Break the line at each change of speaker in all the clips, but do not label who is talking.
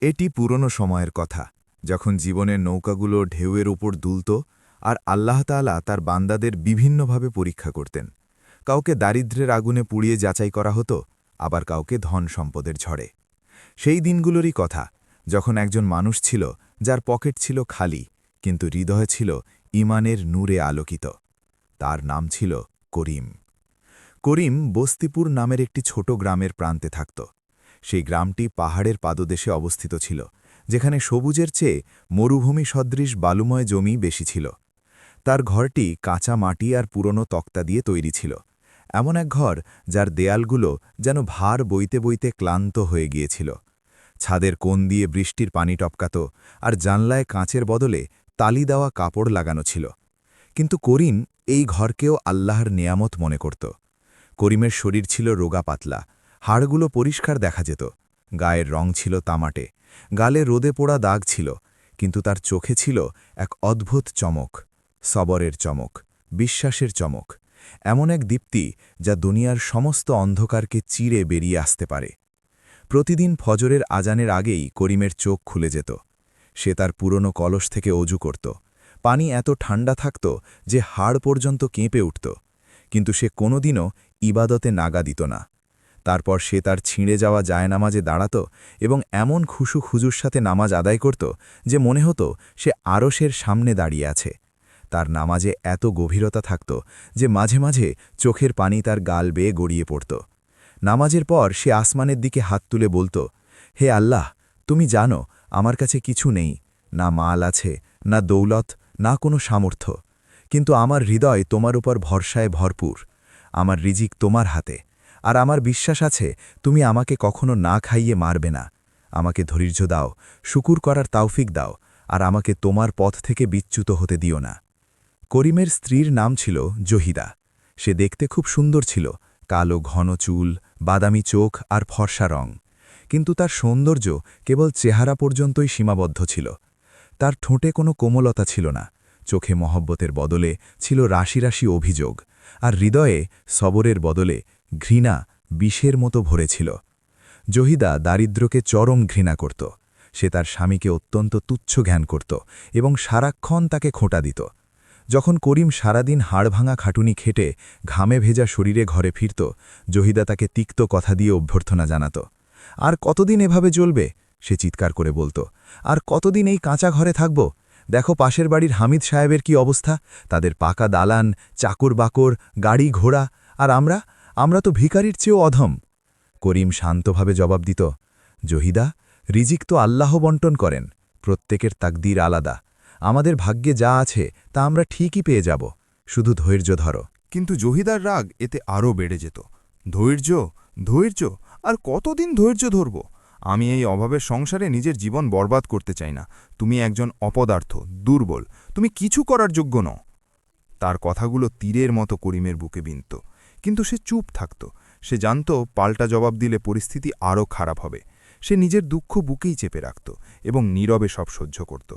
এটি পুরনো সময়ের কথা, যখন জীবনের নৌকাগুলো ঢেউয়ের ওপর দুলত আর আল্লাহ তাআলা তার বান্দাদের বিভিন্নভাবে পরীক্ষা করতেন। কাউকে দারিদ্র্যের আগুনে পুড়িয়ে যাচাই করা হতো, আবার কাউকে ধন সম্পদের ঝড়ে। সেই দিনগুলোরই কথা, যখন একজন মানুষ ছিল যার পকেট ছিল খালি, কিন্তু হৃদয় ছিল ঈমানের নূরে আলোকিত। তার নাম ছিল করিম। করিম বস্তিপুর নামের একটি ছোট গ্রামের প্রান্তে থাকত। সেই গ্রামটি পাহাড়ের পাদদেশে অবস্থিত ছিল, যেখানে সবুজের চেয়ে মরুভূমি সদৃশ বালুময় জমি বেশি ছিল। তার ঘরটি কাঁচা মাটি আর পুরনো তক্তা দিয়ে তৈরি ছিল, এমন এক ঘর যার দেয়ালগুলো যেন ভার বইতে বইতে ক্লান্ত হয়ে গিয়েছিল। ছাদের কোণ দিয়ে বৃষ্টির পানি টপকাত, আর জানলায় কাঁচের বদলে তালি দেওয়া কাপড় লাগানো ছিল। কিন্তু করিম এই ঘরকেও আল্লাহর নেয়ামত মনে করত। করিমের শরীর ছিল রোগা পাতলা, হাড়গুলো পরিষ্কার দেখা যেত, গায়ের রং ছিল তামাটে, গালে রোদে পোড়া দাগ ছিল, কিন্তু তার চোখে ছিল এক অদ্ভুত চমক, সবরের চমক, বিশ্বাসের চমক, এমন এক দীপ্তি যা দুনিয়ার সমস্ত অন্ধকারকে চিরে বেরিয়ে আসতে পারে। প্রতিদিন ফজরের আজানের আগেই করিমের চোখ খুলে যেত। সে তার পুরনো কলস থেকে অজু করত। পানি এত ঠান্ডা থাকত যে হাড় পর্যন্ত কেঁপে উঠত, কিন্তু সে কোনোদিনও ইবাদতে নাগা দিত না। তারপর সে তার ছিঁড়ে যাওয়া জায়নামাজে দাঁড়াত এবং এমন খুশু খুজুর সাথে নামাজ আদায় করত যে মনে হতো সে আরশের সামনে দাঁড়িয়ে আছে। তার নামাজে এত গভীরতা থাকত যে মাঝে মাঝে চোখের পানি তার গাল বেয়ে গড়িয়ে পড়ত। নামাজের পর সে আসমানের দিকে হাত তুলে বলত, হে আল্লাহ, তুমি জানো আমার কাছে কিছু নেই, না মাল আছে, না দৌলত, না কোনো সামর্থ্য, কিন্তু আমার হৃদয় তোমার উপর ভরসায় ভরপুর। আমার রিজিক তোমার হাতে, আর আমার বিশ্বাস আছে তুমি আমাকে কখনো না খাইয়ে মারবে না। আমাকে ধৈর্য দাও, শুকুর করার তাওফিক দাও, আর আমাকে তোমার পথ থেকে বিচ্যুত হতে দিও না। করিমের স্ত্রীর নাম ছিল জহিদা। সে দেখতে খুব সুন্দর ছিল, কালো ঘন চুল, বাদামি চোখ আর ফর্সা রং, কিন্তু তার সৌন্দর্য কেবল চেহারা পর্যন্তই সীমাবদ্ধ ছিল। তার ঠোঁটে কোনো কোমলতা ছিল না, চোখে মহব্বতের বদলে ছিল রাশি রাশি অভিযোগ, আর হৃদয়ে সবরের বদলে ঘৃণা বিষের মতো ভরেছিল। জহিদা দারিদ্র্যকে চরম ঘৃণা করত। সে তার স্বামীকে অত্যন্ত তুচ্ছ জ্ঞান করত এবং সারাক্ষণ তাকে খোঁটা দিত। যখন করিম সারাদিন হাড়ভাঙা খাটুনি খেটে ঘামে ভেজা শরীরে ঘরে ফিরত, জহিদা তাকে তিক্ত কথা দিয়ে অভ্যর্থনা জানাত। আর কতদিন এভাবে চলবে, সে চিৎকার করে বলত, আর কতদিন এই কাঁচা ঘরে থাকব? দেখো পাশের বাড়ির হামিদ সাহেবের কি অবস্থা, তাদের পাকা দালান, চাকর বাকর, গাড়ি ঘোড়া, আর আমরা তো ভিখারির চেয়েও অধম। করিম শান্তভাবে জবাব দিত, জহিদা, রিজিক তো আল্লাহ বন্টন করেন, প্রত্যেকের তাকদীর আলাদা। আমাদের ভাগ্যে যা আছে তা আমরা ঠিকই পেয়ে যাব, শুধু ধৈর্য ধরো।
কিন্তু জহিদার রাগ এতে আরও বেড়ে যেত। ধৈর্য, ধৈর্য, আর কতদিন ধৈর্য ধরব? আমি এই অভাবের সংসারে নিজের জীবন বরবাদ করতে চাই না। তুমি একজন অপদার্থ, দুর্বল, তুমি কিছু করার যোগ্য নও। তার কথাগুলো তীরের মতো করিমের বুকে বিনত, কিন্তু সে চুপ থাকত। সে জানত পাল্টা জবাব দিলে পরিস্থিতি আরও খারাপ হবে। সে নিজের দুঃখ বুকেই চেপে রাখত এবং নীরবে সব সহ্য করত।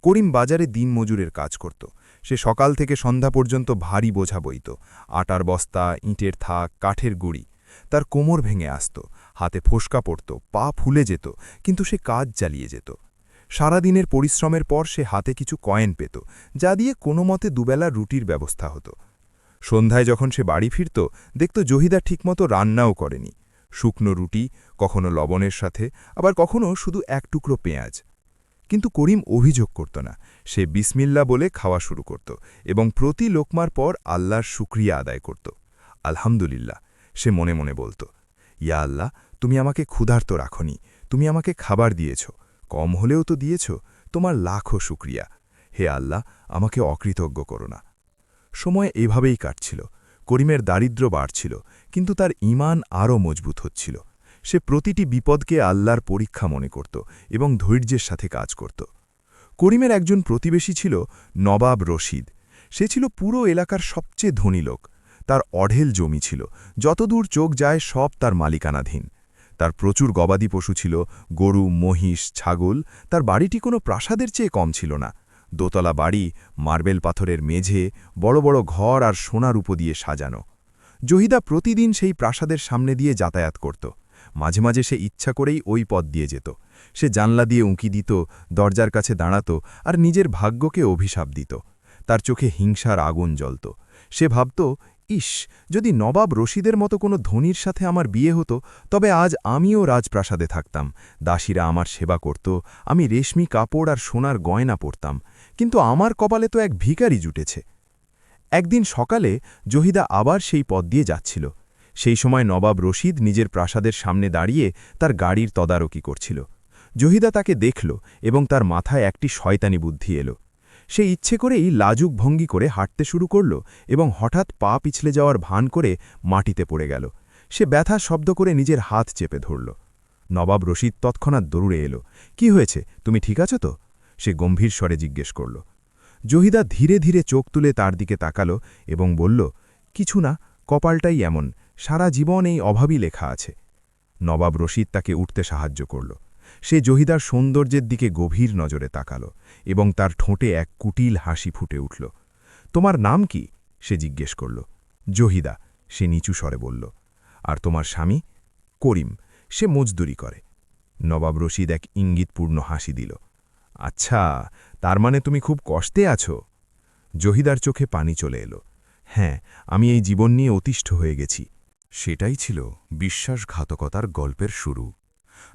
করিম বাজারে দিনমজুরের কাজ করত। সে সকাল থেকে সন্ধ্যা পর্যন্ত ভারী বোঝা বইত, আটার বস্তা, ইঁটের থাক, কাঠের গুঁড়ি। তার কোমর ভেঙে আসত, হাতে ফোসকা পড়ত, পা ফুলে যেত, কিন্তু সে কাজ চালিয়ে যেত। সারাদিনের পরিশ্রমের পর সে হাতে কিছু কয়েন পেত, যা দিয়ে কোনো মতে দুবেলা রুটির ব্যবস্থা হতো। সন্ধ্যায় যখন সে বাড়ি ফিরত, দেখত জহিদা ঠিকমতো রান্নাও করেনি। শুকনো রুটি, কখনো লবণের সাথে, আবার কখনো শুধু এক টুকরো পেঁয়াজ। কিন্তু করিম অভিযোগ করত না। সে বিসমিল্লা বলে খাওয়া শুরু করত এবং প্রতি লোকমার পর আল্লাহর শুকরিয়া আদায় করত। আলহামদুলিল্লাহ, সে মনে মনে বলত, ইয়া আল্লাহ, তুমি আমাকে ক্ষুধার্ত রাখনি, তুমি আমাকে খাবার দিয়েছ, কম হলেও তো দিয়েছ, তোমার লাখো শুকরিয়া। হে আল্লাহ, আমাকে অকৃতজ্ঞ করো না। সময় এভাবেই কাটছিল। করিমের দারিদ্র্য বাড়ছিল, কিন্তু তার ঈমান আরও মজবুত হচ্ছিল। সে প্রতিটি বিপদকে আল্লাহর পরীক্ষা মনে করত এবং ধৈর্যের সাথে কাজ করত। করিমের একজন প্রতিবেশী ছিল নবাব রশিদ। সে ছিল পুরো এলাকার সবচেয়ে ধনী লোক। তার অঢেল জমি ছিল, যতদূর চোখ যায় সব তার মালিকানাধীন। তার প্রচুর গবাদি পশু ছিল, গরু, মহিষ, ছাগল। তার বাড়িটি কোনো প্রাসাদের চেয়ে কম ছিল না। দোতলা বাড়ি, মার্বেল পাথরের মেঝে, বড় বড় ঘর আর সোনার রূপো দিয়ে সাজানো। জহিদা প্রতিদিন সেই প্রাসাদের সামনে দিয়ে যাতায়াত করত। মাঝে মাঝে সে ইচ্ছা করেই ওই পথ দিয়ে যেত,
সে জানলা দিয়ে উঁকি দিত, দরজার কাছে দাঁড়াত আর নিজের ভাগ্যকে অভিশাপ দিত। তার চোখে হিংসার আগুন জ্বলত। সে ভাবত, ইস, যদি নবাব রশিদের মতো কোনো ধনীর সাথে আমার বিয়ে হতো, তবে আজ আমিও রাজপ্রাসাদে থাকতাম, দাসীরা আমার সেবা করত, আমি রেশমি কাপড় আর সোনার গয়না পরতাম। কিন্তু আমার কপালে তো এক ভিখারি জুটেছে। একদিন সকালে জহিদা আবার সেই পথ দিয়ে যাচ্ছিল। সেই সময় নবাব রশিদ নিজের প্রাসাদের সামনে দাঁড়িয়ে তার গাড়ির তদারকি করছিল। জহিদা তাকে দেখল এবং তার মাথায় একটি শয়তানি বুদ্ধি এলো। সে ইচ্ছে করেই লাজুক ভঙ্গি করে হাঁটতে শুরু করল এবং হঠাৎ পা পিছলে যাওয়ার ভান করে মাটিতে পড়ে গেল। সে ব্যথা শব্দ করে নিজের হাত চেপে ধরল। নবাব রশিদ তৎক্ষণাৎ দৌড়ে এলো। কি হয়েছে, তুমি ঠিক আছো তো? সে গম্ভীর স্বরে জিজ্ঞেস করল। জহিদা ধীরে ধীরে চোখ তুলে তার দিকে তাকালো এবং বলল, কিছু না, কপালটাই এমন, সারা জীবন এই অভাবই লেখা আছে। নবাব রশিদ তাকে উঠতে সাহায্য করল। সে জহিদার সৌন্দর্যের দিকে গভীর নজরে তাকাল এবং তার ঠোঁটে এক কুটিল হাসি ফুটে উঠল। তোমার নাম কি? সে জিজ্ঞেস করল। জহিদা, সে নিচু স্বরে বলল। আর তোমার স্বামী? করিম, সে মজদুরি করে। নবাব রশিদ এক ইঙ্গিতপূর্ণ হাসি দিল। আচ্ছা, তার মানে তুমি খুব কষ্টে আছো? জহিদার চোখে পানি চলে এলো। হ্যাঁ, আমি এই জীবন নিয়ে অতিষ্ঠ হয়ে গেছি।
সেটাই ছিল বিশ্বাসঘাতকতার গল্পের শুরু।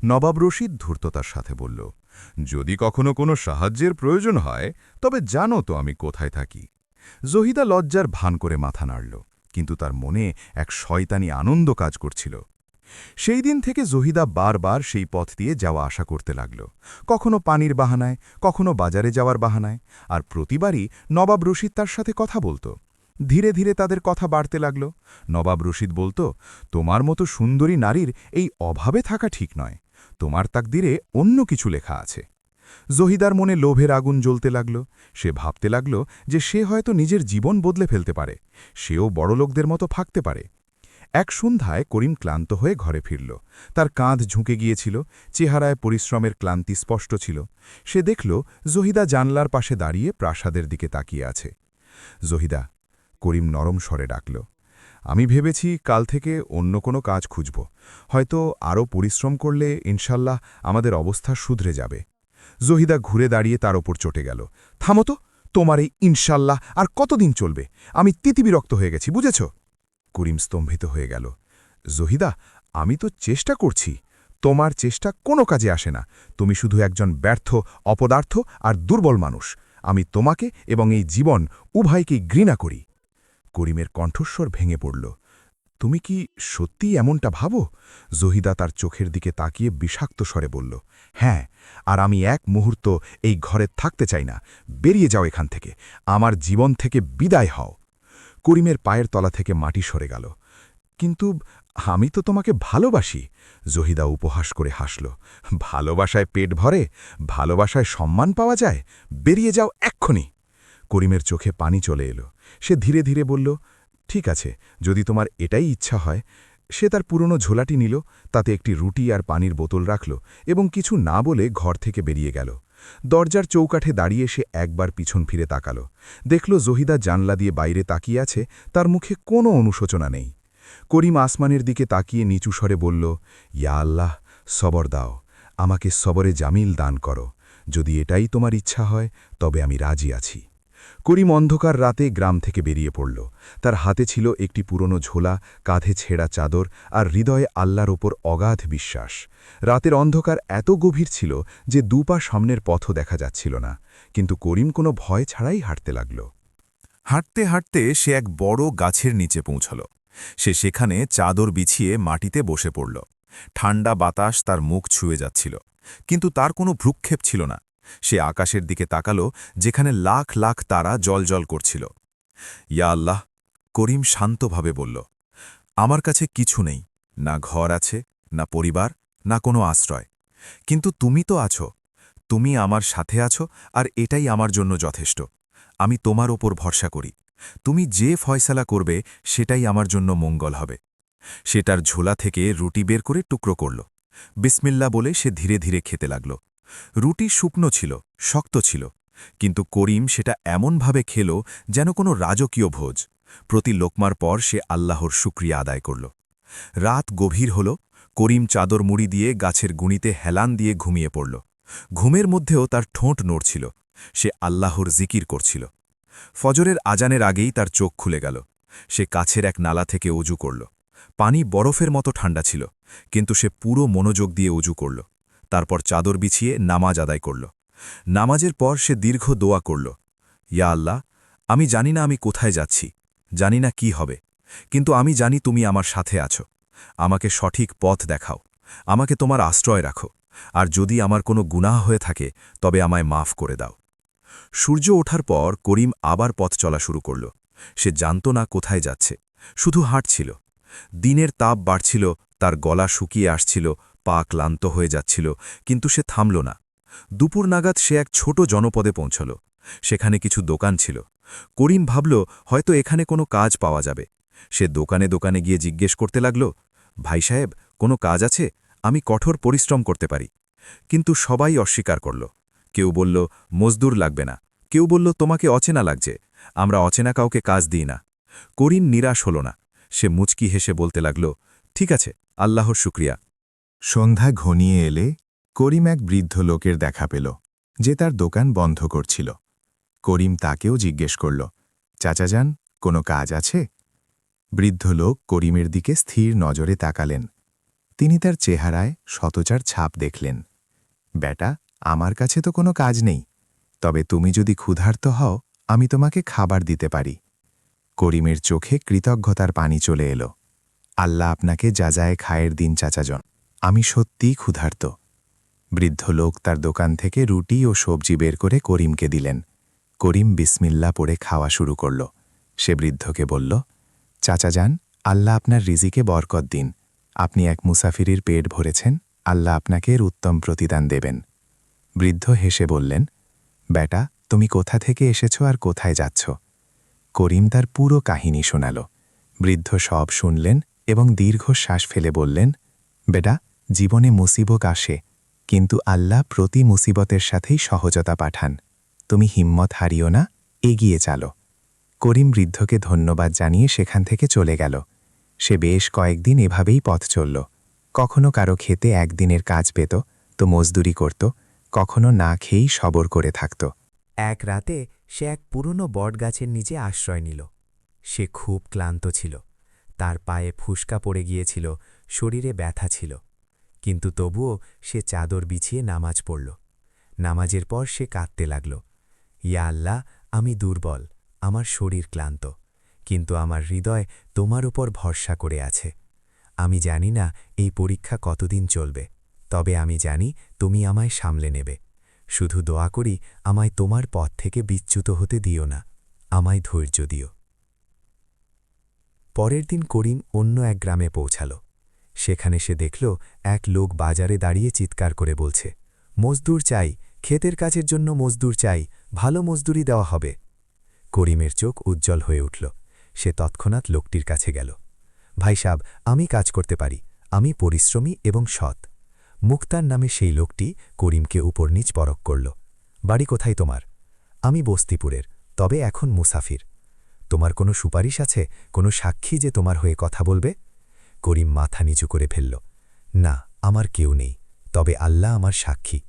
নবাব রশিদ ধূর্ততার সাথে বলল, যদি কখনো কোনো সাহায্যের প্রয়োজন হয় তবে জানো তো আমি কোথায় থাকি। জহিদা লজ্জার ভান করে মাথা নাড়ল, কিন্তু তার মনে এক শয়তানি আনন্দ কাজ করছিল। সেই দিন থেকে জহিদা বারবার সেই পথ দিয়ে যাওয়া আসা করতে লাগল, কখনো পানির বাহানায়, কখনো বাজারে যাওয়ার বাহানায়, আর প্রতিবারই নবাব রশিদ তার সাথে কথা বলত। ধীরে ধীরে তাদের কথা বাড়তে লাগল। নবাব রশিদ বলত, তোমার মতো সুন্দরী নারীর এই অভাবে থাকা ঠিক নয়, তোমার তাকদিরে অন্য কিছু লেখা আছে। জহিদার মনে লোভের আগুন জ্বলতে লাগল। সে ভাবতে লাগল যে সে হয়তো নিজের জীবন বদলে ফেলতে পারে, সেও বড়লোকদের মতো থাকতে পারে। এক সন্ধ্যায় করিম ক্লান্ত হয়ে ঘরে ফিরল। তার কাঁধ ঝুঁকে গিয়েছিল, চেহারায় পরিশ্রমের ক্লান্তি স্পষ্ট ছিল। সে দেখল জহিদা জানলার পাশে দাঁড়িয়ে প্রাসাদের দিকে তাকিয়ে আছে। জহিদা, করিম নরম স্বরে ডাকল। আমি ভেবেছি কাল থেকে অন্য কোনো কাজ খুঁজব, হয়তো আরও পরিশ্রম করলে ইনশাল্লাহ আমাদের অবস্থা শুধরে যাবে। জহিদা ঘুরে দাঁড়িয়ে তার ওপর চটে গেল। থামো তো, তোমার এই ইনশাল্লাহ আর কতদিন চলবে? আমি তিতিবিরক্ত হয়ে গেছি, বুঝেছ? করিম স্তম্ভিত হয়ে গেল। জহিদা, আমি তো চেষ্টা করছি। তোমার চেষ্টা কোনো কাজে আসে না, তুমি শুধু একজন ব্যর্থ, অপদার্থ আর দুর্বল মানুষ। আমি তোমাকে এবং এই জীবন উভয়কেই ঘৃণা করি। করিমের কণ্ঠস্বর ভেঙে পড়ল। তুমি কি সত্যি এমনটা ভাবো? জহিদা তার চোখের দিকে তাকিয়ে বিষাক্ত স্বরে বলল। হ্যাঁ, আর আমি এক মুহূর্ত এই ঘরে থাকতে চাই না। বেরিয়ে যাও এখান থেকে, আমার জীবন থেকে বিদায় হও। করিমের পায়ের তলা থেকে মাটি সরে গেল। কিন্তু আমি তো তোমাকে ভালোবাসি। জহিদা উপহাস করে হাসল। ভালোবাসায় পেট ভরে? ভালোবাসায় সম্মান পাওয়া যায়? বেরিয়ে যাও এক্ষুনি। করিমের চোখে পানি চলে এলো। সে ধীরে ধীরে বলল, ঠিক আছে, যদি তোমার এটাই ইচ্ছা হয়। সে তার পুরনো ঝোলাটি নিল, তাতে একটি রুটি আর পানির বোতল রাখল এবং কিছু না বলে ঘর থেকে বেরিয়ে গেল। দরজার চৌকাঠে দাঁড়িয়ে সে একবার পিছন ফিরে তাকাল। দেখল জহিদা জানলা দিয়ে বাইরে তাকিয়ে আছে, তার মুখে কোনো অনুশোচনা নেই। করিম আসমানের দিকে তাকিয়ে নিচু স্বরে বলল, ইয়া আল্লাহ, সবর দাও, আমাকে সবরে জামিল দান করো। যদি এটাই তোমার ইচ্ছা হয় তবে আমি রাজি আছি। করিম অন্ধকার রাতে গ্রাম থেকে বেরিয়ে পড়ল। তার হাতে ছিল একটি পুরনো ঝোলা, কাঁধে ছেঁড়া চাদর আর হৃদয়ে আল্লাহর ওপর অগাধ বিশ্বাস। রাতের অন্ধকার এত গভীর ছিল যে দুপা সামনের পথও দেখা যাচ্ছিল না, কিন্তু করিম কোনো ভয় ছাড়াই হাঁটতে লাগল।
হাঁটতে হাঁটতে সে এক বড় গাছের নিচে পৌঁছল। সে সেখানে চাদর বিছিয়ে মাটিতে বসে পড়ল। ঠান্ডা বাতাস তার মুখ ছুঁয়ে যাচ্ছিল, কিন্তু তার কোনো ভ্রুক্ষেপ ছিল না। সে আকাশের দিকে তাকাল, যেখানে লাখ লাখ তারা জ্বলজ্বল করছিল। ইয়া আল্লাহ, করিম শান্তভাবে বলল, আমার কাছে কিছু নেই, না ঘর আছে, না পরিবার, না কোনো আশ্রয়। কিন্তু তুমি তো আছো, তুমি আমার সাথে আছো, আর এটাই আমার জন্য যথেষ্ট। আমি তোমার ওপর ভরসা করি। তুমি যে ফয়সালা করবে সেটাই আমার জন্য মঙ্গল হবে। সে তার ঝোলা থেকে রুটি বের করে টুকরো করল। বিসমিল্লা বলে সে ধীরে ধীরে খেতে লাগল। রুটি শুকনো ছিল, শক্ত ছিল, কিন্তু করিম সেটা এমনভাবে খেল যেন কোনো রাজকীয় ভোজ। প্রতি লোকমার পর সে আল্লাহর শুকরিয়া আদায় করল। রাত গভীর হল। করিম চাদর মুড়ি দিয়ে গাছের গুঁড়িতে হেলান দিয়ে ঘুমিয়ে পড়ল। ঘুমের মধ্যেও তার ঠোঁট নড়ছিল। সে আল্লাহর জিকির করছিল। ফজরের আজানের আগেই তার চোখ খুলে গেল। সে কাছের এক নালা থেকে অজু করল। পানি বরফের মতো ঠান্ডা ছিল, কিন্তু সে পুরো মনোযোগ দিয়ে অজু করল। তারপর চাদর বিছিয়ে নামাজ আদায় করল। নামাজের পর সে দীর্ঘ দোয়া করল, ইয়া আল্লাহ, আমি জানি না আমি কোথায় যাচ্ছি, জানি না কি হবে, কিন্তু আমি জানি তুমি আমার সাথে আছো। আমাকে সঠিক পথ দেখাও, আমাকে তোমার আশ্রয় রাখো, আর যদি আমার কোনো গুনাহ হয়ে থাকে তবে আমায় মাফ করে দাও। সূর্য ওঠার পর করিম আবার পথ চলা শুরু করল। সে জানত না কোথায় যাচ্ছে, শুধু হাঁটছিল। দিনের তাপ বাড়ছিল, তার গলা শুকিয়ে আসছিল, পা ক্লান্ত হয়ে যাচ্ছিল, কিন্তু সে থামল না। দুপুর নাগাদ সে এক ছোট জনপদে পৌঁছল। সেখানে কিছু দোকান ছিল। করিম ভাবল হয়তো এখানে কোনো কাজ পাওয়া যাবে। সে দোকানে দোকানে গিয়ে জিজ্ঞেস করতে লাগল, ভাই সাহেব, কোনো কাজ আছে? আমি কঠোর পরিশ্রম করতে পারি। কিন্তু সবাই অস্বীকার করল। কেউ বলল, মজদুর লাগবে না। কেউ বলল, তোমাকে অচেনা লাগছে, আমরা অচেনা কাউকে কাজ দিই না। করিম নিরাশ হল না। সে মুচকি হেসে বলতে লাগল, ঠিক আছে, আল্লাহর শুক্রিয়া।
সন্ধ্যা ঘনিয়ে এলে করিম এক বৃদ্ধ লোকের দেখা পেল, যে তার দোকান বন্ধ করছিল। করিম তাকেও জিজ্ঞেস করল, চাচা যান, কোনো কাজ আছে? বৃদ্ধ লোক করিমের দিকে স্থির নজরে তাকালেন। তিনি তার চেহারায় শতচার ছাপ দেখলেন। বেটা, আমার কাছে তো কোনো কাজ নেই, তবে তুমি যদি ক্ষুধার্ত হও আমি তোমাকে খাবার দিতে পারি। করিমের চোখে কৃতজ্ঞতার পানি চলে এলো। আল্লাহ আপনাকে যাজায় খায়ের দিন চাচাজন, আমি সত্যিই ক্ষুধার্ত। বৃদ্ধ লোক তার দোকান থেকে রুটি ও সবজি বের করে করিমকে দিলেন। করিম বিসমিল্লা পড়ে খাওয়া শুরু করল। সে বৃদ্ধকে বলল, চাচা যান, আল্লাহ আপনার রিজিকে বরকত দিন। আপনি এক মুসাফিরির পেট ভরেছেন, আল্লাহ আপনাকে এর উত্তম প্রতিদান দেবেন। বৃদ্ধ হেসে বললেন, বেটা, তুমি কোথা থেকে এসেছ আর কোথায় যাচ্ছ? করিম তার পুরো কাহিনী শোনাল। বৃদ্ধ সব শুনলেন এবং দীর্ঘশ্বাস ফেলে বললেন, বেটা, জীবনে মুসিবত আসে, কিন্তু আল্লাহ প্রতি মুসিবতের সাথেই সহজতা পাঠান। তুমি হিম্মত হারিও না, এগিয়ে চালো। করিম বৃদ্ধকে ধন্যবাদ জানিয়ে সেখান থেকে চলে গেল। সে বেশ কয়েকদিন এভাবেই পথ চলল। কখনো কারো খেতে একদিনের কাজ পেত তো মজদুরি করত, কখনো না খেয়েই সবর করে থাকত।
এক রাতে সে এক পুরনো বটগাছের নিচে আশ্রয় নিল। সে খুব ক্লান্ত ছিল, তার পায়ে ফুসকা পড়ে গিয়েছিল, শরীরে ব্যথা ছিল, কিন্তু তবুও সে চাদর বিছিয়ে নামাজ পড়ল। নামাজের পর সে কাঁদতে লাগল, ইয়া আল্লাহ, আমি দুর্বল, আমার শরীর ক্লান্ত, কিন্তু আমার হৃদয় তোমার উপর ভরসা করে আছে। আমি জানি না এই পরীক্ষা কতদিন চলবে, তবে আমি জানি তুমি আমায় সামলে নেবে। শুধু দোয়া করি আমায় তোমার পথ থেকে বিচ্যুত হতে দিও না, আমায় ধৈর্য দিও। পরের দিন করিম অন্য এক গ্রামে পৌঁছাল। সেখানে সে দেখল এক লোক বাজারে দাঁড়িয়ে চিৎকার করে বলছে, মজদুর চাই, ক্ষেতের কাজের জন্য মজদুর চাই, ভালো মজদুরি দেওয়া হবে। করিমের চোখ উজ্জ্বল হয়ে উঠল। সে তৎক্ষণাৎ লোকটির কাছে গেল। ভাই সাব, আমি কাজ করতে পারি, আমি পরিশ্রমী এবং সৎ। মুক্তার নামে সেই লোকটি করিমকে উপর নিচ পরখ করল। বাড়ি কোথায় তোমার? আমি বস্তিপুরের, তবে এখন মুসাফির। তোমার কোনো সুপারিশ আছে, কোনো সাক্ষী যে তোমার হয়ে কথা বলবে? করিম মাথা নিচু করে ফেলল, না, আমার কেউ নেই, তবে আল্লাহ আমার সাক্ষী।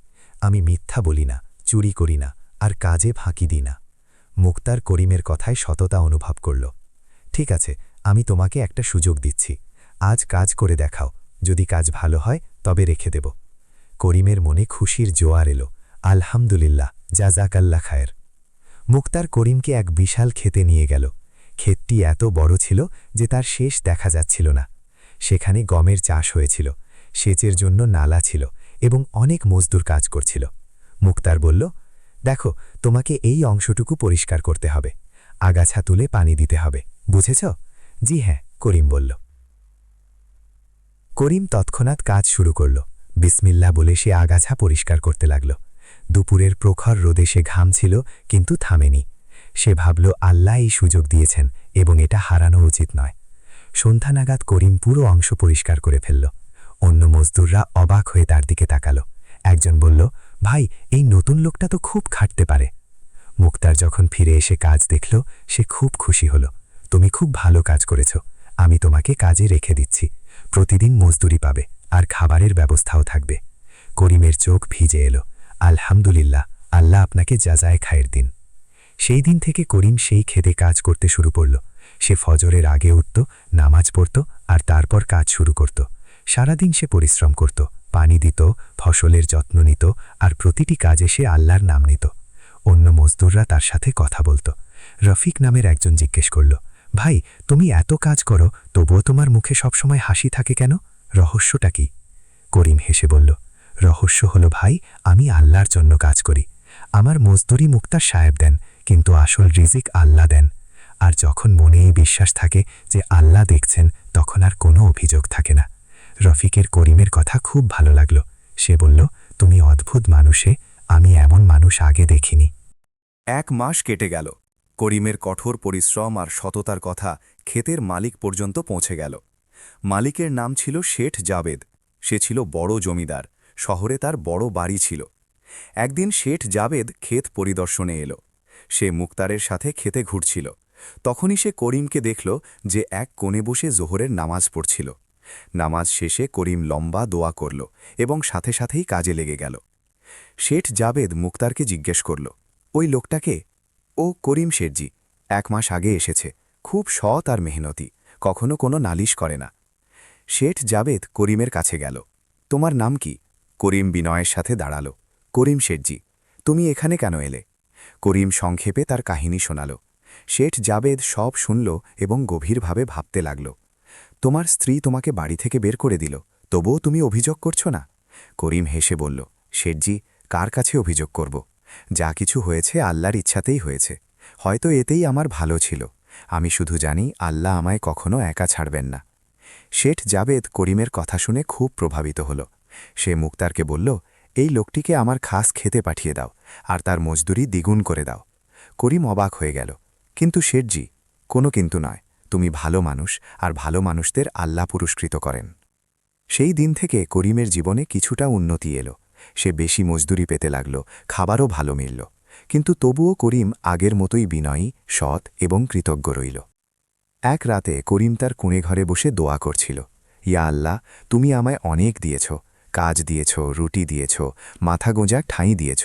আমি মিথ্যা বলি না, চুরি করি না, আর কাজে ফাঁকি দিই না। মুক্তার করিমের কথায় সততা অনুভব করল। ঠিক আছে, আমি তোমাকে একটা সুযোগ দিচ্ছি, আজ কাজ করে দেখাও, যদি কাজ ভালো হয় তবে রেখে দেব। করিমের মনে খুশির জোয়ার এলো। আলহামদুলিল্লাহ, জাযাকাল্লাহ খায়ের। মুক্তার করিমকে এক বিশাল ক্ষেতে নিয়ে গেল। ক্ষেতটি এত বড় ছিল যে তার শেষ দেখা যাচ্ছিল না। সেখানে গমের চাষ হয়েছিল, সেচের জন্য নালা ছিল এবং অনেক মজদুর কাজ করছিল। মুক্তার বলল, দেখো, তোমাকে এই অংশটুকু পরিষ্কার করতে হবে, আগাছা তুলে পানি দিতে হবে, বুঝেছ? জি হ্যাঁ, করিম বলল। করিম তৎক্ষণাৎ কাজ শুরু করল। বিসমিল্লাহ বলে সে আগাছা পরিষ্কার করতে লাগল। দুপুরের প্রখর রোদে সে ঘামছিল, কিন্তু থামেনি। সে ভাবল আল্লাহ এই সুযোগ দিয়েছেন এবং এটা হারানো উচিত নয়। সন্ধ্যা নাগাদ করিম পুরো অংশ পরিষ্কার করে ফেলল। অন্য মজদুররা অবাক হয়ে তার দিকে তাকাল। একজন বলল, ভাই, এই নতুন লোকটা তো খুব খাটতে পারে। মুক্তার যখন ফিরে এসে কাজ দেখল, সে খুব খুশি হল। তুমি খুব ভালো কাজ করেছ, আমি তোমাকে কাজে রেখে দিচ্ছি, প্রতিদিন মজদুরি পাবে, আর খাবারের ব্যবস্থাও থাকবে। করিমের চোখ ভিজে এলো। আলহামদুলিল্লাহ, আল্লাহ আপনাকে যাজায় খায়ের দিন। সেই দিন থেকে করিম সেই খেতে কাজ করতে শুরু করল। সে ফজরের আগে উঠত, নামাজ পড়ত আর তারপর কাজ শুরু করত। সারাদিন সে পরিশ্রম করত, পানি দিত, ফসলের যত্ন নিত আর প্রতিটি কাজে সে আল্লাহর নাম নিত। অন্য মজদুররা তার সাথে কথা বলত। রফিক নামের একজন জিজ্ঞেস করল, ভাই, তুমি এত কাজ করো, তবুও তোমার মুখে সবসময় হাসি থাকে কেন? রহস্যটা কি? করিম হেসে বলল, রহস্য হলো ভাই, আমি আল্লাহর জন্য কাজ করি। আমার মজদুরি মুক্তার সাহেব দেন, কিন্তু আসল রিজিক আল্লাহ দেন। আর যখন মনে এই বিশ্বাস থাকে যে আল্লাহ দেখছেন, তখন আর কোনো অভিযোগ থাকে না। রফিকের করিমের কথা খুব ভালো লাগল। সে বলল, তুমি অদ্ভুত মানুষে, আমি এমন মানুষ আগে দেখিনি।
1 মাস কেটে গেল। করিমের কঠোর পরিশ্রম আর সততার কথা ক্ষেতের মালিক পর্যন্ত পৌঁছে গেল। মালিকের নাম ছিল শেঠ জাবেদ। সে ছিল বড় জমিদার, শহরে তার বড় বাড়ি ছিল। একদিন শেঠ জাবেদ ক্ষেত পরিদর্শনে এলো। সে মুক্তারের সাথে খেতে ঘুরছিল। তখনই সে করিমকে দেখল যে এক কোণে বসে জোহরের নামাজ পড়ছিল। নামাজ শেষে করিম লম্বা দোয়া করল এবং সাথে সাথেই কাজে লেগে গেল। শেঠ জাবেদ মুক্তারকে জিজ্ঞেস করল, ওই লোকটাকে? ও করিম শেঠজি, 1 মাস আগে এসেছে, খুব সৎ আর মেহনতি, কখনো কোনো নালিশ করে না। শেঠ জাবেদ করিমের কাছে গেল। তোমার নাম কি? করিম বিনয়ের সাথে দাঁড়াল। করিম শেঠজি, তুমি এখানে কেন এলে? করিম সংক্ষেপে তার কাহিনী শোনাল। শেঠ জাবেদ সব শুনল এবং গভীরভাবে ভাবতে লাগল। তোমার স্ত্রী তোমাকে বাড়ি থেকে বের করে দিল, তবুও তুমি অভিযোগ করছো না? করিম হেসে বলল, শেঠজি, কার কাছে অভিযোগ করব? যা কিছু হয়েছে আল্লাহর ইচ্ছাতেই হয়েছে। হয়তো এতেই আমার ভালো ছিল। আমি শুধু জানি আল্লাহ আমায় কখনো একা ছাড়বেন না। শেঠ জাবেদ করিমের কথা শুনে খুব প্রভাবিত হল। সে মুক্তারকে বলল, এই লোকটিকে আমার খাস খেতে পাঠিয়ে দাও আর তার মজদুরি দ্বিগুণ করে দাও। করিম অবাক হয়ে গেল। কিন্তু শেঠজি, কোনো কিন্তু নয়, তুমি ভালো মানুষ আর ভালো মানুষদের আল্লাহ পুরস্কৃত করেন। সেই দিন থেকে করিমের জীবনে কিছুটা উন্নতি এলো। সে বেশি মজদুরি পেতে লাগল, খাবারও ভালো মিলল। কিন্তু তবুও করিম আগের মতোই বিনয়ী, সৎ এবং কৃতজ্ঞ রইল। এক রাতে করিম তার কুঁড়ে ঘরে বসে দোয়া করছিল, ইয়া আল্লাহ, তুমি আমায় অনেক দিয়েছ, কাজ দিয়েছ, রুটি দিয়েছ, মাথা গোঁজা ঠাঁই দিয়েছ,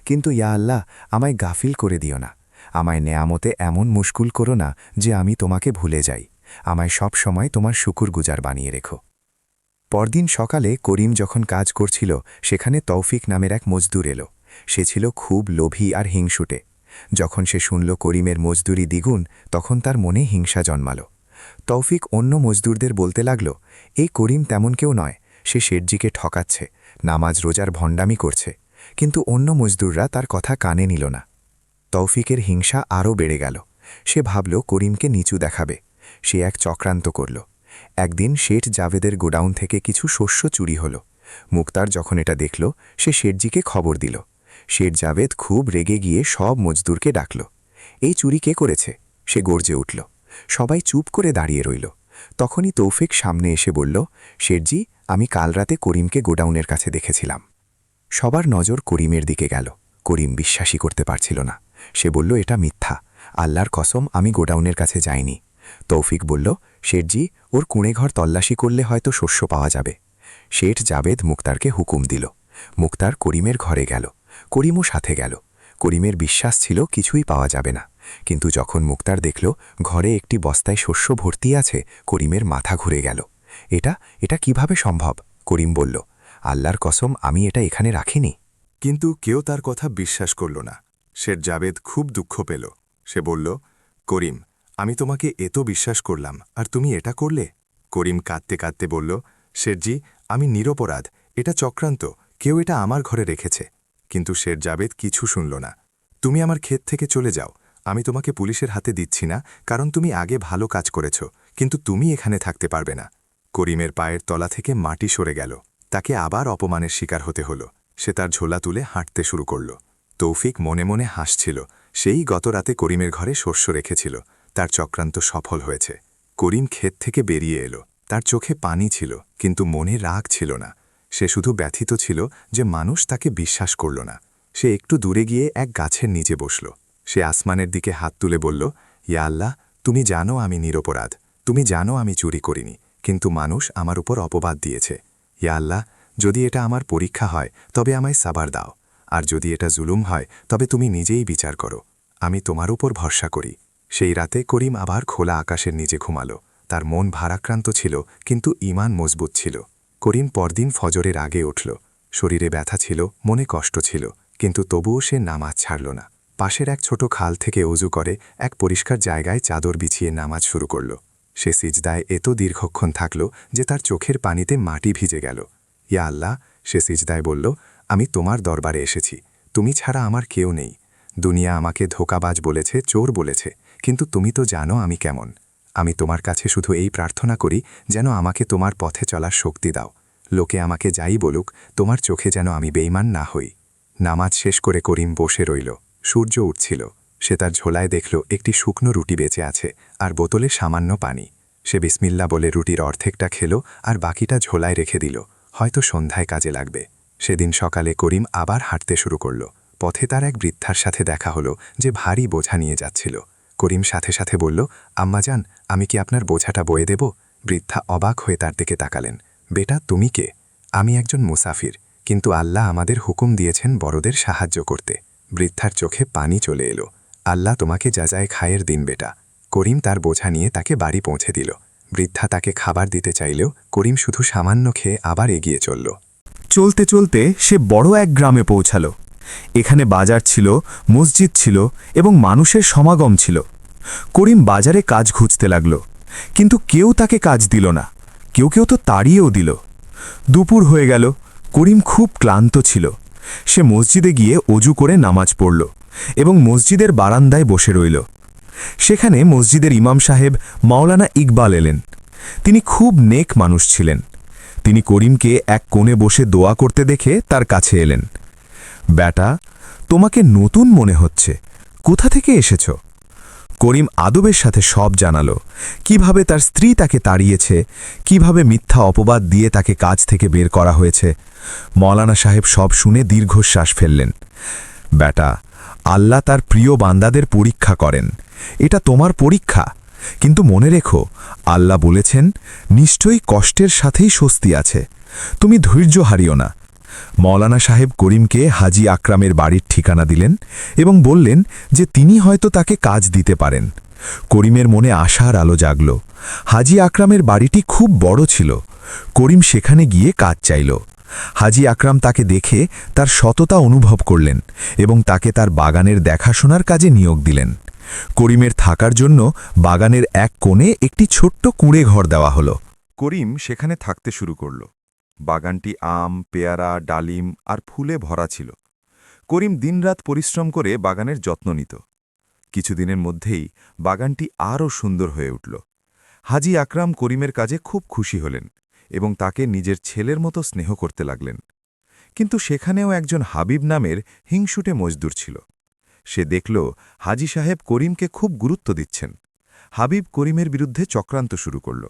কিন্তু ইয়া আল্লাহ, আমায় গাফিল করে দিও না। আমায় নেয়ামতে এমন মুশকুল করো না যে আমি তোমাকে ভুলে যাই। আমায় সব সময় তোমার শুকুরগুজার বানিয়ে রেখো। পরদিন সকালে করিম যখন কাজ করছিল, সেখানে তৌফিক নামের এক মজদুর এলো। সে ছিল খুব লোভী আর হিংসুটে। যখন সে শুনল করিমের মজদুরি দ্বিগুণ, তখন তার মনে হিংসা জন্মাল। তৌফিক অন্য মজদুরদের বলতে লাগল, এই করিম তেমন কেউ নয়, সে শেঠজিকে ঠকাচ্ছে, নামাজ রোজার ভণ্ডামি করছে। কিন্তু অন্য মজদুররা তার কথা কানে নিল না। তৌফিকের হিংসা আরও বেড়ে গেল। সে ভাবল করিমকে নিচু দেখাবে। সে এক চক্রান্ত করল। একদিন শেঠ জাভেদের গোডাউন থেকে কিছু শস্য চুরি হল। মুক্তার যখন এটা দেখল, সে শেঠজিকে খবর দিল। শেঠ জাভেদ খুব রেগে গিয়ে সব মজদুরকে ডাকল। এই চুরি কে করেছে? সে গর্জে উঠল। সবাই চুপ করে দাঁড়িয়ে রইল। তখনই তৌফিক সামনে এসে বলল, শেঠজি, আমি কাল রাতে করিমকে গোডাউনের কাছে দেখেছিলাম। সবার নজর করিমের দিকে গেল। করিম বিশ্বাসই করতে পারছিল না। সে বলল, এটা মিথ্যা, আল্লাহর কসম, আমি গোডাউনের কাছে যাইনি। তৌফিক বলল, শেঠজি, ওর কুঁড়েঘর তল্লাশি করলে হয়তো শস্য পাওয়া যাবে। শেঠ জাবেদ মুক্তারকে হুকুম দিল। মুক্তার করিমের ঘরে গেল। করিমও সাথে গেল। করিমের বিশ্বাস ছিল কিছুই পাওয়া যাবে না। কিন্তু যখন মুক্তার দেখল ঘরে একটি বস্তায় শস্য ভর্তি আছে, করিমের মাথা ঘুরে গেল। এটা কিভাবে সম্ভব? করিম বলল, আল্লাহর কসম, আমি এটা এখানে রাখিনি।
কিন্তু কেউ তার কথা বিশ্বাস করল না। শেঠ জাবেদ খুব দুঃখ পেল। সে বলল, করিম, আমি তোমাকে এত বিশ্বাস করলাম আর তুমি এটা করলে? করিম কাঁদতে কাঁদতে বলল, শেঠজি, আমি নিরপরাধ, এটা চক্রান্ত, কেউ এটা আমার ঘরে রেখেছে। কিন্তু শেঠ জাবেদ কিছু শুনল না। তুমি আমার ক্ষেত থেকে চলে যাও, আমি তোমাকে পুলিশের হাতে দিচ্ছি না, কারণ তুমি আগে ভালো কাজ করেছ, কিন্তু তুমি এখানে থাকতে পারবে না। করিমের পায়ের তলা থেকে মাটি সরে গেল। তাকে আবার অপমানের শিকার হতে হল। সে তার ঝোলা তুলে হাঁটতে শুরু করল। তৌফিক মনে মনে হাসছিল। সেই গত রাতে করিমের ঘরে শস্য রেখেছিল। তার চক্রান্ত সফল হয়েছে। করিম ক্ষেত থেকে বেরিয়ে এলো। তার চোখে পানি ছিল, কিন্তু মনে রাগ ছিল না। সে শুধু ব্যথিত ছিল যে মানুষ তাকে বিশ্বাস করল না। সে একটু দূরে গিয়ে এক গাছের নিচে বসল। সে আসমানের দিকে হাত তুলে বলল, ইয়া আল্লাহ, তুমি জানো আমি নিরপরাধ, তুমি জানো আমি চুরি করিনি, কিন্তু মানুষ আমার উপর অপবাদ দিয়েছে। ইয়া আল্লাহ, যদি এটা আমার পরীক্ষা হয় তবে আমায় সাবার দাও, আর যদি এটা জুলুম হয় তবে তুমি নিজেই বিচার করো। আমি তোমার উপর ভরসা করি। সেই রাতে করিম আবার খোলা আকাশের নিচে ঘুমালো। তার মন ভারাক্রান্ত ছিল, কিন্তু ঈমান মজবুত ছিল। করিম পরদিন ফজরের আগে উঠল। শরীরে ব্যথা ছিল, মনে কষ্ট ছিল, কিন্তু তবুও সে নামাজ ছাড়ল না। পাশের এক ছোট খাল থেকে অজু করে এক পরিষ্কার জায়গায় চাদর বিছিয়ে নামাজ শুরু করল। সে সিজদায় এত দীর্ঘক্ষণ থাকল যে তার চোখের পানিতে মাটি ভিজে গেল। ইয়া আল্লাহ, সে সিজদায় বলল, আমি তোমার দরবারে এসেছি। তুমি ছাড়া আমার কেউ নেই। দুনিয়া আমাকে ধোঁকাবাজ বলেছে, চোর বলেছে, কিন্তু তুমি তো জানো আমি কেমন। আমি তোমার কাছে শুধু এই প্রার্থনা করি যেন আমাকে তোমার পথে চলার শক্তি দাও। লোকে আমাকে যাই বলুক, তোমার চোখে যেন আমি বেঈমান না হই। নামাজ শেষ করে করিম বসে রইল। সূর্য উঠছিল। সে তার ঝোলায় দেখল একটি শুকনো রুটি বেঁচে আছে আর বোতলে সামান্য পানি। সে বিসমিল্লা বলে রুটির অর্ধেকটা খেল আর বাকিটা ঝোলায় রেখে দিল, হয়তো সন্ধ্যায় কাজে লাগবে। সেদিন সকালে করিম আবার হাঁটতে শুরু করল। পথে তার এক বৃদ্ধার সাথে দেখা হলো যে ভারী বোঝা নিয়ে যাচ্ছিল। করিম সাথে সাথে বলল, আম্মাজান, আমি কি আপনার বোঝাটা বয়ে দেব? বৃদ্ধা অবাক হয়ে তার দিকে তাকালেন। বেটা, তুমি কে? আমি একজন মুসাফির, কিন্তু আল্লাহ আমাদের হুকুম দিয়েছেন বড়দের সাহায্য করতে। বৃদ্ধার চোখে পানি চলে এলো। আল্লাহ তোমাকে যাজায় খায়ের দিন বেটা। করিম তার বোঝা নিয়ে তাকে বাড়ি পৌঁছে দিল। বৃদ্ধা তাকে খাবার দিতে চাইলেও করিম শুধু সামান্য খেয়ে আবার এগিয়ে চলল।
চলতে চলতে সে বড় এক গ্রামে পৌঁছাল। এখানে বাজার ছিল, মসজিদ ছিল এবং মানুষের সমাগম ছিল। করিম বাজারে কাজ খুঁজতে লাগল, কিন্তু কেউ তাকে কাজ দিল না। কেউ কেউ তো তাড়িয়েও দিল। দুপুর হয়ে গেল। করিম খুব ক্লান্ত ছিল। সে মসজিদে গিয়ে অজু করে নামাজ পড়ল এবং মসজিদের বারান্দায় বসে রইল। সেখানে মসজিদের ইমাম সাহেব মাওলানা ইকবাল এলেন। তিনি খুব নেক মানুষ ছিলেন। তিনি করিমকে এক কোণে বসে দোয়া করতে দেখে তার কাছে এলেন। বেটা, তোমাকে নতুন মনে হচ্ছে, কোথা থেকে এসেছ? করিম আদবের সাথে সব জানালো, কিভাবে তার স্ত্রী তাকে তাড়িয়েছে, কিভাবে মিথ্যা অপবাদ দিয়ে তাকে কাজ থেকে বের করা হয়েছে। মৌলানা সাহেব সব শুনে দীর্ঘশ্বাস ফেললেন। বেটা, আল্লাহ তার প্রিয় বান্দাদের পরীক্ষা করেন। এটা তোমার পরীক্ষা, কিন্তু মনে রেখো, আল্লাহ বলেছেন, নিশ্চয়ই কষ্টের সাথেই স্বস্তি আছে। তুমি ধৈর্য হারিও না। মৌলানা সাহেব করিমকে হাজি আকরামের বাড়ির ঠিকানা দিলেন এবং বললেন যে তিনি হয়তো তাকে কাজ দিতে পারেন। করিমের মনে আশার আলো জাগল। হাজি আকরামের বাড়িটি খুব বড় ছিল। করিম সেখানে গিয়ে কাজ চাইল। হাজি আকরাম তাকে দেখে তার সততা অনুভব করলেন এবং তাকে তার বাগানের দেখাশোনার কাজে নিয়োগ দিলেন। করিমের থাকার জন্য বাগানের এক কোণে একটি ছোট্ট কুঁড়ে ঘর দেওয়া হলো।
করিম সেখানে থাকতে শুরু করল। বাগানটি আম, পেয়ারা, ডালিম আর ফুলে ভরা ছিল। করিম দিনরাত পরিশ্রম করে বাগানের যত্ন নিত। কিছুদিনের মধ্যেই বাগানটি আরও সুন্দর হয়ে উঠল। হাজি আকরাম করিমের কাজে খুব খুশি হলেন এবং তাকে নিজের ছেলের মতো স্নেহ করতে লাগলেন। কিন্তু সেখানেও একজন হাবিব নামের হিংসুটে মজদুর ছিল। সে দেখল হাজি সাহেব করিমকে খুব গুরুত্ব দিচ্ছেন। হাবিব করিমের বিরুদ্ধে চক্রান্ত শুরু করল।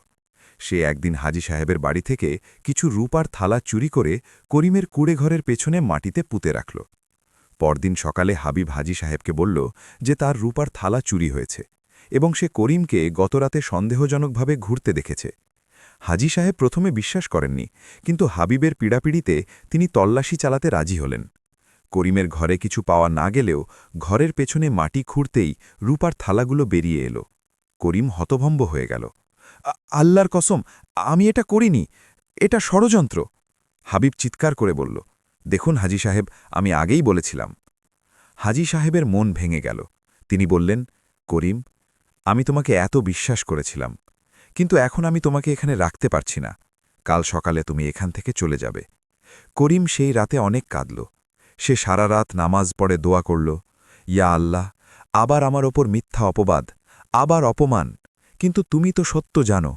সে একদিন হাজি সাহেবের বাড়ি থেকে কিছু রূপার থালা চুরি করে করিমের কুড়েঘরের পেছনে মাটিতে পুঁতে রাখল। পরদিন সকালে হাবিব হাজি সাহেবকে বলল যে তার রূপার থালা চুরি হয়েছে এবং সে করিমকে গতরাতে সন্দেহজনকভাবে ঘুরতে দেখেছে। হাজি সাহেব প্রথমে বিশ্বাস করেননি, কিন্তু হাবিবের পীড়াপিড়িতে তিনি তল্লাশি চালাতে রাজি হলেন। করিমের ঘরে কিছু পাওয়া না গেলেও ঘরের পেছনে মাটি খুঁড়তেই রূপার থালাগুলো বেরিয়ে এলো। করিম হতভম্ব হয়ে গেল। আল্লাহর কসম, আমি এটা করিনি, এটা ষড়যন্ত্র। হাবিব চিৎকার করে বলল, দেখুন হাজি সাহেব, আমি আগেই বলেছিলাম। হাজি সাহেবের মন ভেঙে গেল। তিনি বললেন, করিম, আমি তোমাকে এত বিশ্বাস করেছিলাম, কিন্তু এখন আমি তোমাকে এখানে রাখতে পারছি না। কাল সকালে তুমি এখান থেকে চলে যাবে। করিম সেই রাতে অনেক কাঁদল। সে সারা রাত নামাজ পড়ে দোয়া করল, ইয়া আল্লাহ, আবার আমার ওপর মিথ্যা অপবাদ, আবার অপমান, কিন্তু তুমি তো সত্য জানো।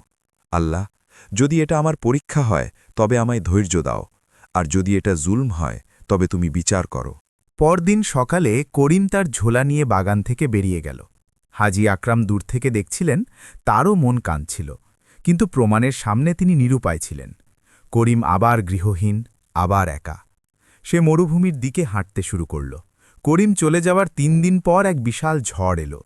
আল্লাহ, যদি এটা আমার পরীক্ষা হয় তবে আমায় ধৈর্য দাও, আর যদি এটা জুলম হয় তবে তুমি বিচার করো।
পরদিন সকালে করিম তার ঝোলা নিয়ে বাগান থেকে বেরিয়ে গেল। হাজি আকরাম দূর থেকে দেখছিলেন, তারও মন কাঁদছিল, কিন্তু প্রমাণের সামনে তিনি নিরুপায় ছিলেন। করিম আবার গৃহহীন, আবার একা। সে মরুভূমির দিকে হাঁটতে শুরু করল। করিম চলে যাওয়ার 3 দিন পর এক বিশাল ঝড় এলো।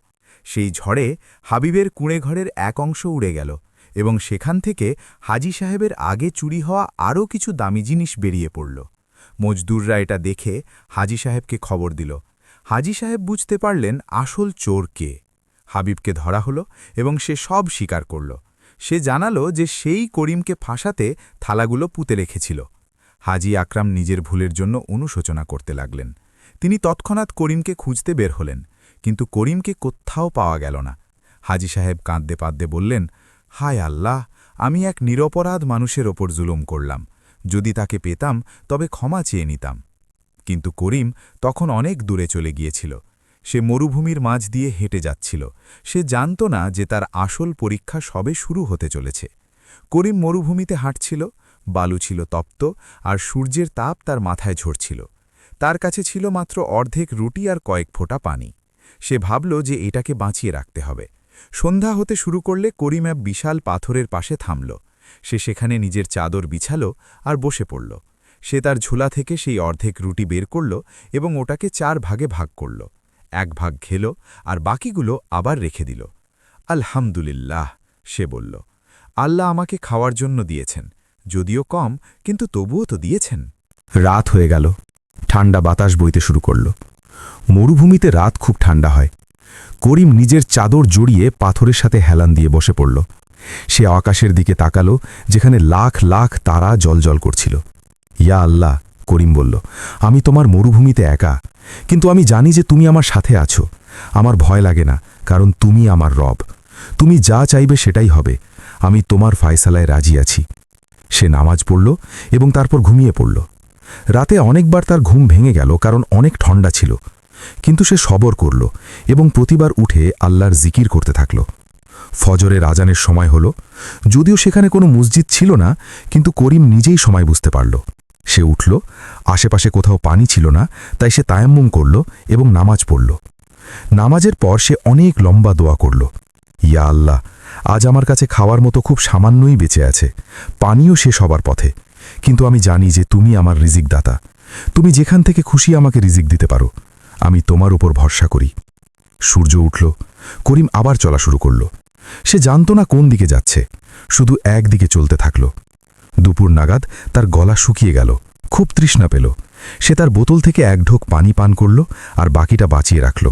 সেই ঝড়ে হাবিবের কুঁড়েঘরের এক অংশ উড়ে গেল এবং সেখান থেকে হাজী সাহেবের আগে চুরি হওয়া আরও কিছু দামি জিনিস বেরিয়ে পড়ল। মজদুররা এটা দেখে হাজী সাহেবকে খবর দিল। হাজী সাহেব বুঝতে পারলেন আসল চোর কে। হাবিবকে ধরা হলো এবং সে সব স্বীকার করল। সে জানালো যে সেই করিমকে ফাঁসাতে থালাগুলো পুঁতে রেখেছিল। হাজী আকরাম নিজের ভুলের জন্য অনুশোচনা করতে লাগলেন। তিনি তৎক্ষণাৎ করিমকে খুঁজতে বের হলেন, কিন্তু করিমকে কোথাও পাওয়া গেল না। হাজী সাহেব কাঁদতে পাঁদতে বললেন, হায় আল্লাহ, আমি এক নিরপরাধ মানুষের ওপর জুলুম করলাম। যদি তাকে পেতাম তবে ক্ষমা চেয়ে নিতাম। কিন্তু করিম তখন অনেক দূরে চলে গিয়েছিল। সে মরুভূমির মাঝ দিয়ে হেঁটে যাচ্ছিল। সে জানত না যে তার আসল পরীক্ষা সবে শুরু হতে চলেছে। করিম মরুভূমিতে হাঁটছিল, বালু ছিল তপ্ত, আর সূর্যের তাপ তার মাথায় ঝরছিল। তার কাছে ছিল মাত্র অর্ধেক রুটি আর কয়েক ফোঁটা পানি। সে ভাবল যে এটাকে বাঁচিয়ে রাখতে হবে। সন্ধ্যা হতে শুরু করলে করিম এক বিশাল পাথরের পাশে থামল। সে সেখানে নিজের চাদর বিছাল আর বসে পড়ল। সে তার ঝোলা থেকে সেই অর্ধেক রুটি বের করল এবং ওটাকে 4 ভাগে ভাগ করল। 1 ভাগ খেল আর বাকিগুলো আবার রেখে দিল। আলহামদুলিল্লাহ, সে বলল, আল্লাহ আমাকে খাওয়ার জন্য দিয়েছেন, যদিও কম, কিন্তু তবুও তো দিয়েছেন।
রাত হয়ে গেল। ঠান্ডা বাতাস বইতে শুরু করল। মরুভূমিতে রাত খুব ঠান্ডা হয়। করিম নিজের চাদর জড়িয়ে পাথরের সাথে হেলান দিয়ে বসে পড়ল। সে আকাশের দিকে তাকালো, যেখানে লাখ লাখ তারা জ্বলজ্বল করছিল। ইয়া আল্লাহ, করিম বলল, আমি তোমার মরুভূমিতে একা, কিন্তু আমি জানি যে তুমি আমার সাথে আছো। আমার ভয় লাগে না, কারণ তুমি আমার রব। তুমি যা চাইবে সেটাই হবে। আমি তোমার ফায়সালায় রাজি আছি। সে নামাজ পড়ল এবং তারপর ঘুমিয়ে পড়ল। রাতে অনেকবার তার ঘুম ভেঙে গেল, কারণ অনেক ঠান্ডা ছিল। কিন্তু সে সবর করল এবং প্রতিবার উঠে আল্লাহর জিকির করতে থাকল। ফজরের আজানের সময় হল। যদিও সেখানে কোনো মসজিদ ছিল না, কিন্তু করিম নিজেই সময় বুঝতে পারল। সে উঠল। আশেপাশে কোথাও পানি ছিল না, তাই সে তায়াম্মুম করল এবং নামাজ পড়ল। নামাজের পর সে অনেক লম্বা দোয়া করল। ইয়া আল্লাহ, আজ আমার কাছে খাওয়ার মতো খুব সামান্যই বেঁচে আছে। পানিও শেষ হবার পথে, কিন্তু আমি জানি যে তুমি আমার রিজিক দাতা। তুমি যেখান থেকে খুশি আমাকে রিজিক দিতে পারো। আমি তোমার উপর ভরসা করি। সূর্য উঠল। করিম আবার চলা শুরু করল। সে জানত না কোন দিকে যাচ্ছে, শুধু একদিকে চলতে থাকল। দুপুর নাগাদ তার গলা শুকিয়ে গেল, খুব তৃষ্ণা পেল। সে তার বোতল থেকে 1 ঢোক পানি পান করল আর বাকিটা বাঁচিয়ে রাখল।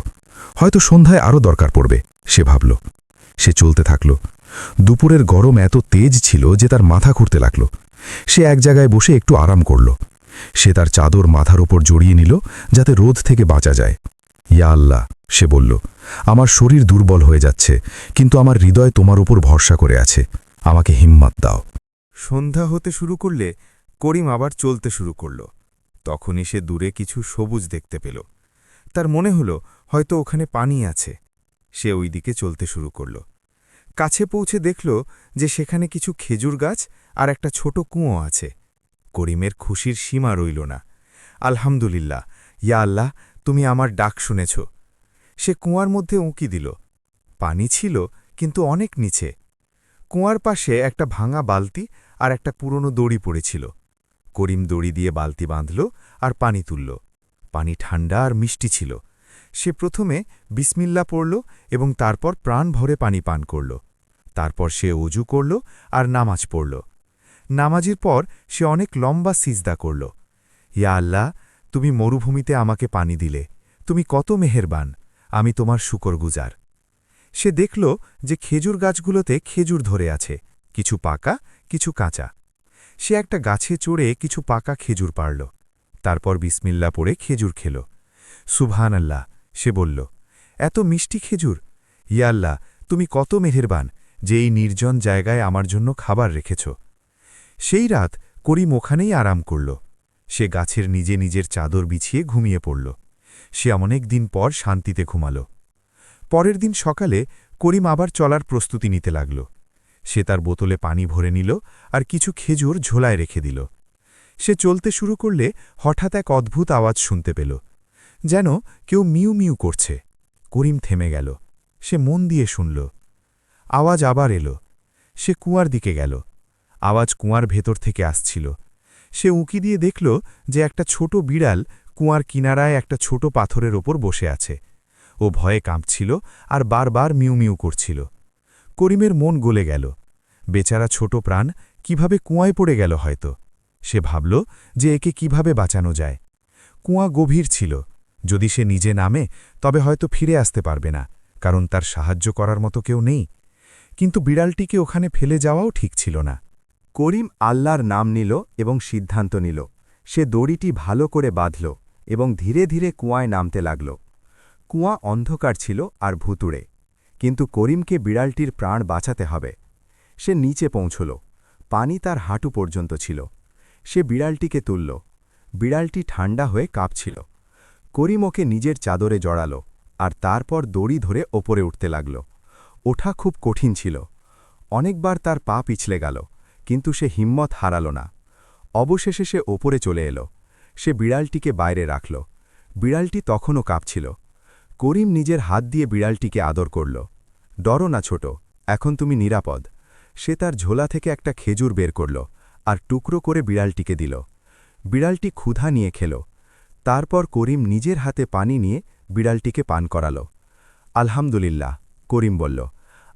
হয়তো সন্ধ্যায় আরও দরকার পড়বে, সে ভাবল। সে চলতে থাকল। দুপুরের গরম এত তেজ ছিল যে তার মাথা ঘুরতে লাগল। সে এক জায়গায় বসে একটু আরাম করল। সে তার চাদর মাথার ওপর জড়িয়ে নিল, যাতে রোদ থেকে বাঁচা যায়। ইয়া আল্লাহ, সে বলল, আমার শরীর দুর্বল হয়ে যাচ্ছে, কিন্তু আমার হৃদয় তোমার উপর ভরসা করে আছে। আমাকে হিম্মত দাও।
সন্ধ্যা হতে শুরু করলে করিম আবার চলতে শুরু করল। তখনই সে দূরে কিছু সবুজ দেখতে পেল। তার মনে হলো হয়তো ওখানে পানি আছে। সে ওই দিকে চলতে শুরু করল। কাছে পৌঁছে দেখল যে সেখানে কিছু খেজুর গাছ আর একটা ছোট কুঁয়ো আছে। করিমের খুশির সীমা রইল না। আলহামদুলিল্লাহ, ইয়া আল্লাহ, তুমি আমার ডাক শুনেছ। সে কুঁয়ার মধ্যে উঁকি দিল। পানি ছিল, কিন্তু অনেক নিচে। কুঁয়ার পাশে একটা ভাঙা বালতি আর একটা পুরনো দড়ি পড়েছিল। করিম দড়ি দিয়ে বালতি বাঁধল আর পানি তুলল। পানি ঠান্ডা আর মিষ্টি ছিল। সে প্রথমে বিসমিল্লা পড়ল এবং তারপর প্রাণ ভরে পানি পান করল। তারপর সে অজু করল আর নামাজ পড়ল। নামাজের পর সে অনেক লম্বা সিজদা করল। ইয়া আল্লাহ, তুমি মরুভূমিতে আমাকে পানি দিলে। তুমি কত মেহেরবান, আমি তোমার শুকরগুজার। সে দেখল যে খেজুর গাছগুলোতে খেজুর ধরে আছে, কিছু পাকা, কিছু কাঁচা। সে একটা গাছে চড়ে কিছু পাকা খেজুর পারল। তারপর বিসমিল্লা পড়ে খেজুর খেল। সুবহান আল্লাহ, সে বলল, এত মিষ্টি খেজুর। ইয়া আল্লাহ, তুমি কত মেহেরবান যে এই নির্জন জায়গায় আমার জন্য খাবার রেখেছ। সেই রাত করিম ওখানেই আরাম করল। সে গাছের নিজে নিজের চাদর বিছিয়ে ঘুমিয়ে পড়ল। সে অনেক দিন পর শান্তিতে ঘুমাল। পরের দিন সকালে করিম আবার চলার প্রস্তুতি নিতে লাগল। সে তার বোতলে পানি ভরে নিল আর কিছু খেজুর ঝোলায় রেখে দিল। সে চলতে শুরু করলে হঠাৎ এক অদ্ভুত আওয়াজ শুনতে পেল, যেন কেউ মিউ মিউ করছে। করিম থেমে গেল। সে মন দিয়ে শুনল। আওয়াজ আবার এলো। সে কুয়ার দিকে গেল। আওয়াজ কুয়ার ভেতর থেকে আসছিল। সে উঁকি দিয়ে দেখল যে একটা ছোট বিড়াল কুয়ার কিনারায় একটা ছোট পাথরের ওপর বসে আছে। ও ভয়ে কাঁপছিল আর বারবার মিউ মিউ করছিল। করিমের মন গলে গেল।
বেচারা ছোট প্রাণ কিভাবে কুয়ায় পড়ে গেল হয়তো। সে ভাবল যে একে কিভাবে বাঁচানো যায়। কুয়া গভীর ছিল, যদি সে নিজে নামে তবে হয়তো ফিরে আসতে পারবে না, কারণ তার সাহায্য করার মতো কেউ নেই। কিন্তু বিড়ালটিকে ওখানে ফেলে যাওয়াও ঠিক ছিল না।
করিম আল্লাহর নাম নিল এবং সিদ্ধান্ত নিল। সে দড়িটি ভালো করে বাঁধল এবং ধীরে ধীরে কুয়ায় নামতে লাগল। কুয়া অন্ধকার ছিল আর ভুতুড়ে, কিন্তু করিমকে বিড়ালটির প্রাণ বাঁচাতে হবে। সে নিচে পৌঁছল। পানি তার হাঁটু পর্যন্ত ছিল। সে বিড়ালটিকে তুলল। বিড়ালটি ঠান্ডা হয়ে কাঁপছিল। করিম ওকে নিজের চাদরে জড়াল আর তারপর দড়ি ধরে ওপরে উঠতে লাগল। ওঠা খুব কঠিন ছিল। অনেকবার তার পা পিছলে গেল, কিন্তু সে হিম্মত হারাল না। অবশেষে সে ওপরে চলে এলো। সে বিড়ালটিকে বাইরে রাখল। বিড়ালটি তখনও কাঁপছিল। করিম নিজের হাত দিয়ে বিড়ালটিকে আদর করল। ডরো না ছোট, এখন তুমি নিরাপদ। সে তার ঝোলা থেকে একটা খেজুর বের করল আর টুকরো করে বিড়ালটিকে দিল। বিড়ালটি ক্ষুধা নিয়ে খেল। তারপর করিম নিজের হাতে পানি নিয়ে বিড়ালটিকে পান করাল। আলহামদুলিল্লাহ, করিম বলল,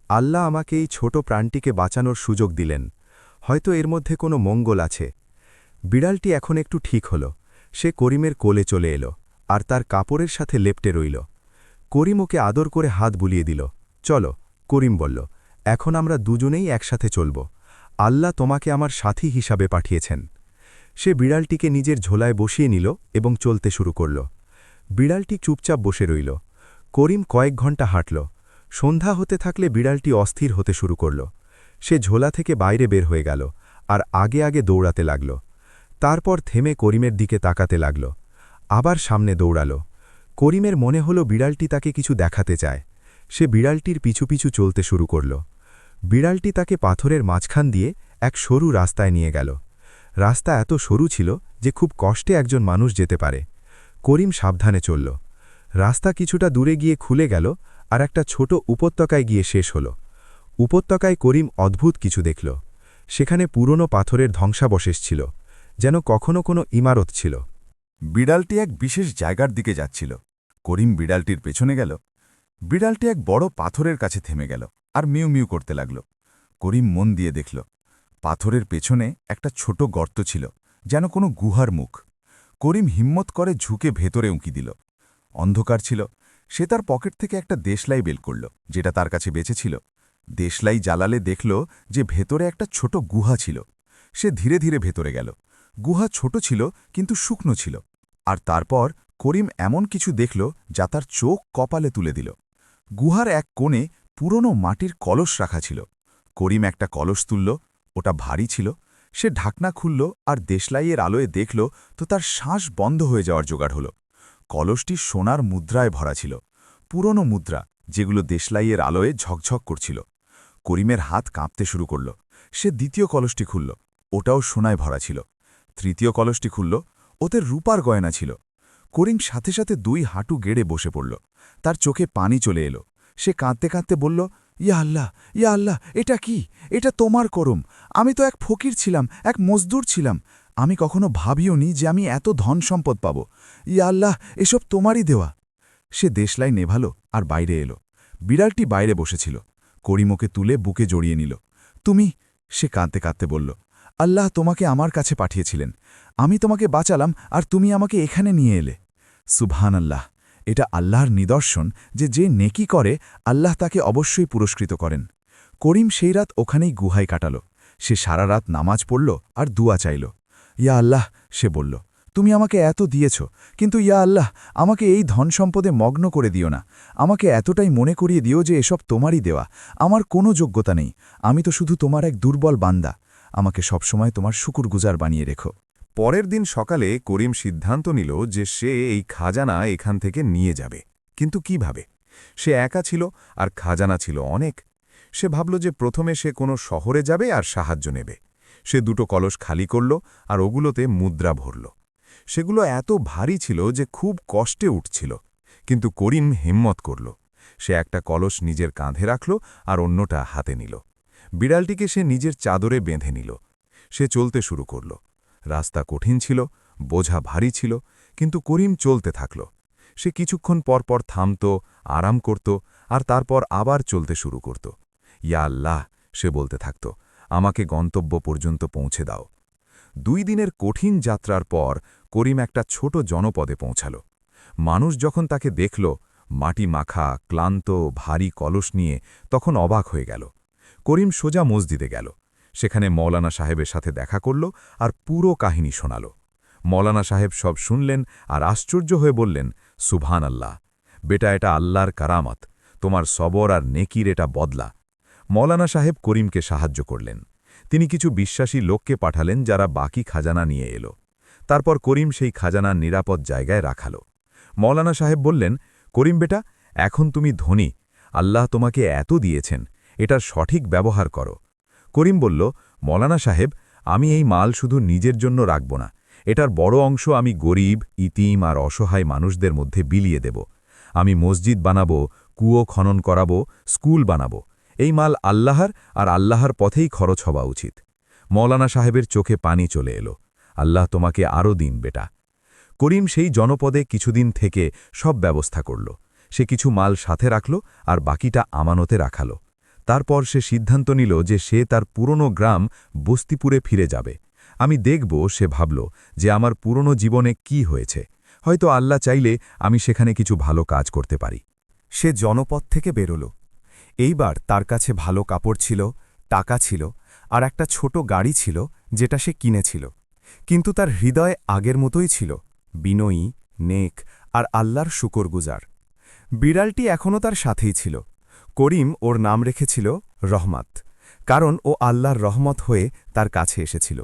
আল্লাহ আমাকে এই ছোট প্রাণটিকে বাঁচানোর সুযোগ দিলেন। হয়তো এর মধ্যে কোনো মঙ্গল আছে। বিড়ালটি এখন একটু ঠিক হল। সে করিমের কোলে চলে এলো আর তার কাপড়ের সাথে লেপ্টে রইল। করিম ওকে আদর করে হাত বুলিয়ে দিল। চলো, করিম বলল, এখন আমরা দুজনেই একসাথে চলব। আল্লাহ তোমাকে আমার সাথী হিসাবে পাঠিয়েছেন। সে বিড়ালটিকে নিজের ঝোলায় বসিয়ে নিল এবং চলতে শুরু করল। বিড়ালটি চুপচাপ বসে রইল। করিম কয়েক ঘন্টা হাঁটল। সন্ধ্যা হতে থাকলে বিড়ালটি অস্থির হতে শুরু করল। সে ঝোলা থেকে বাইরে বের হয়ে গেল আর আগে আগে দৌড়াতে লাগল। তারপর থেমে করিমের দিকে তাকাতে লাগল। আবার সামনে দৌড়াল। করিমের মনে হল বিড়ালটি তাকে কিছু দেখাতে চায়। সে বিড়ালটির পিছু পিছু চলতে শুরু করল। বিড়ালটি তাকে পাথরের মাঝখান দিয়ে এক সরু রাস্তায় নিয়ে গেল। রাস্তা এত সরু ছিল যে খুব কষ্টে একজন মানুষ যেতে পারে। করিম সাবধানে চলল। রাস্তা কিছুটা দূরে গিয়ে খুলে গেল আর একটা ছোট উপত্যকায় গিয়ে শেষ হল। উপত্যকায় করিম অদ্ভুত কিছু দেখল। সেখানে পুরনো পাথরের ধ্বংসাবশেষ ছিল, যেন কখনো কোনো ইমারত ছিল।
বিড়ালটি এক বিশেষ জায়গার দিকে যাচ্ছিল। করিম বিড়ালটির পেছনে গেল। বিড়ালটি এক বড় পাথরের কাছে থেমে গেল আর মিউ মিউ করতে লাগল। করিম মন দিয়ে দেখল, পাথরের পেছনে একটা ছোট গর্ত ছিল, যেন কোনো গুহার মুখ। করিম হিম্মত করে ঝুঁকে ভেতরে উঁকি দিল। অন্ধকার ছিল। সে তার পকেট থেকে একটা দেশলাই বের করল, যেটা তার কাছে বেঁচে ছিল। দেশলাই জ্বালালে দেখল যে ভেতরে একটা ছোট গুহা ছিল। সে ধীরে ধীরে ভেতরে গেল। গুহা ছোট ছিল কিন্তু শুকনো ছিল। আর তারপর করিম এমন কিছু দেখল যা তার চোখ কপালে তুলে দিল। গুহার এক কোণে পুরনো মাটির কলস রাখা ছিল। করিম একটা কলস তুলল। ওটা ভারী ছিল। সে ঢাকনা খুলল আর দেশলাইয়ের আলোয় দেখল তো তার শ্বাস বন্ধ হয়ে যাওয়ার জোগাড় হল। কলসটি সোনার মুদ্রায় ভরা ছিল, পুরনো মুদ্রা, যেগুলো দেশলাইয়ের আলোয় ঝকঝক করছিল। করিমের হাত কাঁপতে শুরু করল। সে দ্বিতীয় কলসটি খুলল। ওটাও সোনায় ভরা ছিল। তৃতীয় কলসটি খুলল। ওতে রূপার গয়না ছিল। করিম সাথে সাথে দুই হাঁটু গেড়ে বসে পড়ল। তার চোখে পানি চলে এলো। সে কাঁদতে কাঁদতে বলল, ইয়া আল্লাহ, ইয়া আল্লাহ, এটা কি? এটা তোমার করম। আমি তো এক ফকির ছিলাম, এক মজদুর ছিলাম। আমি কখনো ভাবিও নি যে আমি এত ধন সম্পদ পাব। ইয়া আল্লাহ, এসব তোমারই দেওয়া। সে দেশলাই নেভালো আর বাইরে এলো। বিড়ালটি বাইরে বসেছিল। করিম ওকে তুলে বুকে জড়িয়ে নিল। তুমি, সে কাঁদতে কাঁদতে বলল, আল্লাহ তোমাকে আমার কাছে পাঠিয়েছিলেন। আমি তোমাকে বাঁচালাম আর তুমি আমাকে এখানে নিয়ে এলে। সুবহান আল্লাহ, এটা আল্লাহর নিদর্শন যে যে নেকি করে আল্লাহ তাকে অবশ্যই পুরস্কৃত করেন। করিম সেই রাত ওখানেই গুহায় কাটাল। সে সারা রাত নামাজ পড়ল আর দুয়া চাইল। ইয়া আল্লাহ, সে বলল, তুমি আমাকে এত দিয়েছ, কিন্তু ইয়া আল্লাহ, আমাকে এই ধন সম্পদে মগ্ন করে দিও না। আমাকে এতটাই মনে করিয়ে দিও যে এসব তোমারই দেওয়া। আমার কোনো যোগ্যতা নেই। আমি তো শুধু তোমার এক দুর্বল বান্দা। আমাকে সবসময় তোমার শুকুরগুজার বানিয়ে রেখো।
পরের দিন সকালে করিম সিদ্ধান্ত নিল যে সে এই খাজানা এখান থেকে নিয়ে যাবে। কিন্তু কিভাবে? সে একা ছিল আর খাজানা ছিল অনেক। সে ভাবল যে প্রথমে সে কোনো শহরে যাবে আর সাহায্য নেবে। সে দুটো কলস খালি করল আর ওগুলোতে মুদ্রা ভরল। সেগুলো এত ভারী ছিল যে খুব কষ্টে উঠছিল। কিন্তু করিম হিম্মত করল। সে একটা কলস নিজের কাঁধে রাখল আর অন্যটা হাতে নিল। বিড়ালটিকে সে নিজের চাদরে বেঁধে নিল। সে চলতে শুরু করল। রাস্তা কঠিন ছিল, বোঝা ভারী ছিল, কিন্তু করিম চলতে থাকল। সে কিছুক্ষণ পরপর থামত, আরাম করত আর তারপর আবার চলতে শুরু করত। ইয়া আল্লাহ, সে বলতে থাকত, আমাকে গন্তব্য পর্যন্ত পৌঁছে দাও। 2 দিনের কঠিন যাত্রার পর করিম একটা ছোট জনপদে পৌঁছাল। মানুষ যখন তাকে দেখল, মাটি মাখা, ক্লান্ত, ভারী কলস নিয়ে, তখন অবাক হয়ে গেল। করিম সোজা মসজিদে গেল। সেখানে মৌলানা সাহেবের সাথে দেখা করল আর পুরো কাহিনী শোনাল। মৌলানা সাহেব সব শুনলেন আর আশ্চর্য হয়ে বললেন, সুবহান আল্লাহ, বেটা, এটা আল্লাহর কারামত, তোমার সবর আর নেকির এটা বদলা। মৌলানা সাহেব করিমকে সাহায্য করলেন। তিনি কিছু বিশ্বাসী লোককে পাঠালেন যারা বাকি খাজানা নিয়ে এলো। তারপর করিম সেই খাজানা নিরাপদ জায়গায় রাখালো। মৌলানা সাহেব বললেন, করিম বেটা, এখন তুমি ধনী, আল্লাহ তোমাকে এত দিয়েছেন, এটার সঠিক ব্যবহার করো। করিম বলল, মৌলানা সাহেব, আমি এই মাল শুধু নিজের জন্য রাখব না, এটার বড় অংশ আমি গরিব, ইতিম আর অসহায় মানুষদের মধ্যে বিলিয়ে দেব। আমি মসজিদ বানাবো, কুয়ো খনন করাবো, স্কুল বানাবো। এই মাল আল্লাহর আর আল্লাহর পথেই খরচ হওয়া উচিত। মৌলানা সাহেবের চোখে পানি চলে এলো। আল্লাহ তোমাকে আরও দিন বেটা। করিম সেই জনপদে কিছুদিন থেকে সব ব্যবস্থা করল। সে কিছু মাল সাথে রাখল আর বাকিটা আমানতে রাখালো। তারপর সে সিদ্ধান্ত নিল যে সে তার পুরনো গ্রাম বস্তিপুরে ফিরে যাবে। আমি দেখব, সে ভাবল, যে আমার পুরনো জীবনে কি হয়েছে। হয়তো আল্লাহ চাইলে আমি সেখানে কিছু ভালো কাজ করতে পারি।
সে জনপদ থেকে বেরোল। এইবার তার কাছে ভালো কাপড় ছিল, টাকা ছিল আর একটা ছোট গাড়ি ছিল যেটা সে কিনেছিল। কিন্তু তার হৃদয় আগের মতোই ছিল, বিনয়ী, নেক আর আল্লাহর শুকরগুজার। বিড়ালটি এখনও তার সাথেই ছিল। করিম ওর নাম রেখেছিল রহমত, কারণ ও আল্লাহর রহমত হয়ে তার কাছে এসেছিল।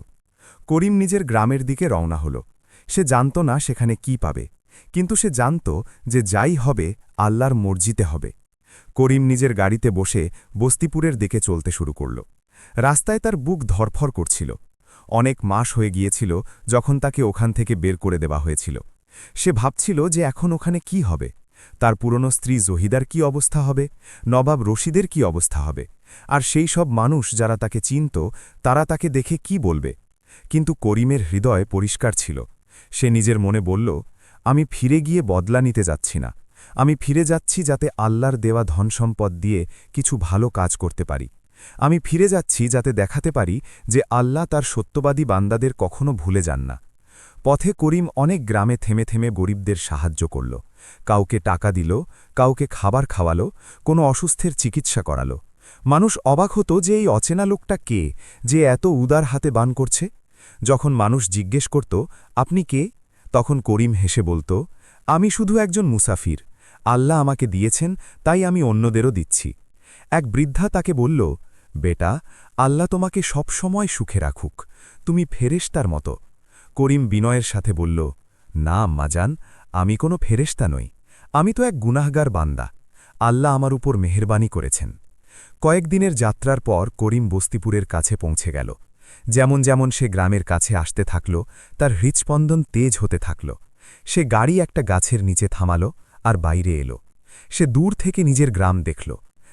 করিম নিজের গ্রামের দিকে রওনা হল। সে জানত না সেখানে কি পাবে, কিন্তু সে জানত যে যাই হবে আল্লাহর মর্জিতে হবে। করিম নিজের গাড়িতে বসে বস্তিপুরের দিকে চলতে শুরু করল। রাস্তায় তার বুক ধরফর করছিল। অনেক মাস হয়ে গিয়েছিল যখন তাকে ওখান থেকে বের করে দেওয়া হয়েছিল। সে ভাবছিল যে এখন ওখানে কি হবে, তার পুরনো স্ত্রী জহিদার কি অবস্থা হবে, নবাব রশিদের কি অবস্থা হবে, আর সেই সব মানুষ যারা তাকে চিনত তারা তাকে দেখে কি বলবে। কিন্তু করিমের হৃদয় পরিষ্কার ছিল। সে নিজের মনে বলল, আমি ফিরে গিয়ে বদলা নিতে যাচ্ছি না, আমি ফিরে যাচ্ছি যাতে আল্লাহর দেওয়া ধনসম্পদ দিয়ে কিছু ভালো কাজ করতে পারি। আমি ফিরে যাচ্ছি যাতে দেখাতে পারি যে আল্লাহ তার সত্যবাদী বান্দাদের কখনো ভুলে যান না। পথে করিম অনেক গ্রামে থেমে থেমে গরিবদের সাহায্য করল। কাউকে টাকা দিল, কাউকে খাবার খাওয়ালো, কোনো অসুস্থের চিকিৎসা করালো। মানুষ অবাক হতো যে এই অচেনা লোকটা কে, যে এত উদার হাতে বান করছে। যখন মানুষ জিজ্ঞেস করত, আপনি কে, তখন করিম হেসে বলতো, আমি শুধু একজন মুসাফির, আল্লাহ আমাকে দিয়েছেন তাই আমি অন্যদেরও দিচ্ছি। এক বৃদ্ধা তাকে বলল, বেটা, আল্লাহ তোমাকে সব সময় সুখে রাখুক, তুমি ফেরেশতার মতো। করিম বিনয়ের সাথে বলল, না আম্মাজান, আমি কোনো ফেরেশতা নই, আমি তো এক গুনাহগার বান্দা, আল্লাহ আমার উপর মেহেরবানি করেছেন। কয়েকদিনের যাত্রার পর করিম বস্তিপুরের কাছে পৌঁছে গেল। যেমন যেমন সে গ্রামের কাছে আসতে থাকল, তার হৃৎস্পন্দন তেজ হতে থাকল। সে গাড়ি একটা গাছের নিচে থামাল আর বাইরে এলো। সে দূর থেকে নিজের গ্রাম দেখল।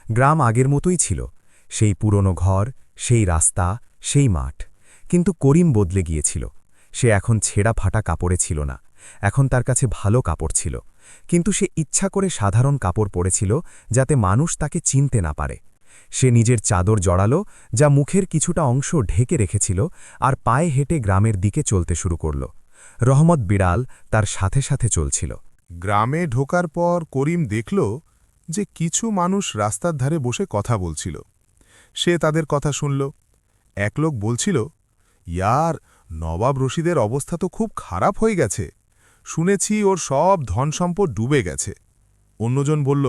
গ্রাম আগের মতোই ছিল, সেই পুরনো ঘর, সেই রাস্তা, সেই মাঠ। কিন্তু করিম বদলে গিয়েছিল। সে এখন ছেঁড়া ফাটা কাপড়ে ছিল না, এখন তার কাছে ভালো কাপড় ছিল। কিন্তু সে ইচ্ছা করে সাধারণ কাপড় পরেছিল যাতে মানুষ তাকে চিনতে না পারে। সে নিজের চাদর জড়ালো, যা মুখের কিছুটা অংশ ঢেকে রেখেছিল, আর পায়ে হেঁটে গ্রামের দিকে চলতে শুরু করল। রহমত বিড়াল তার সাথে সাথে চলছিল।
গ্রামে ঢোকার পর করিম দেখল যে কিছু মানুষ রাস্তার ধারে বসে কথা বলছিল। সে তাদের কথা শুনল। এক লোক বলছিল, ইয়ার, নবাব রশিদের অবস্থা তো খুব খারাপ হয়ে গেছে, শুনেছি ওর সব ধনসম্পদ ডুবে গেছে। অন্যজন বলল,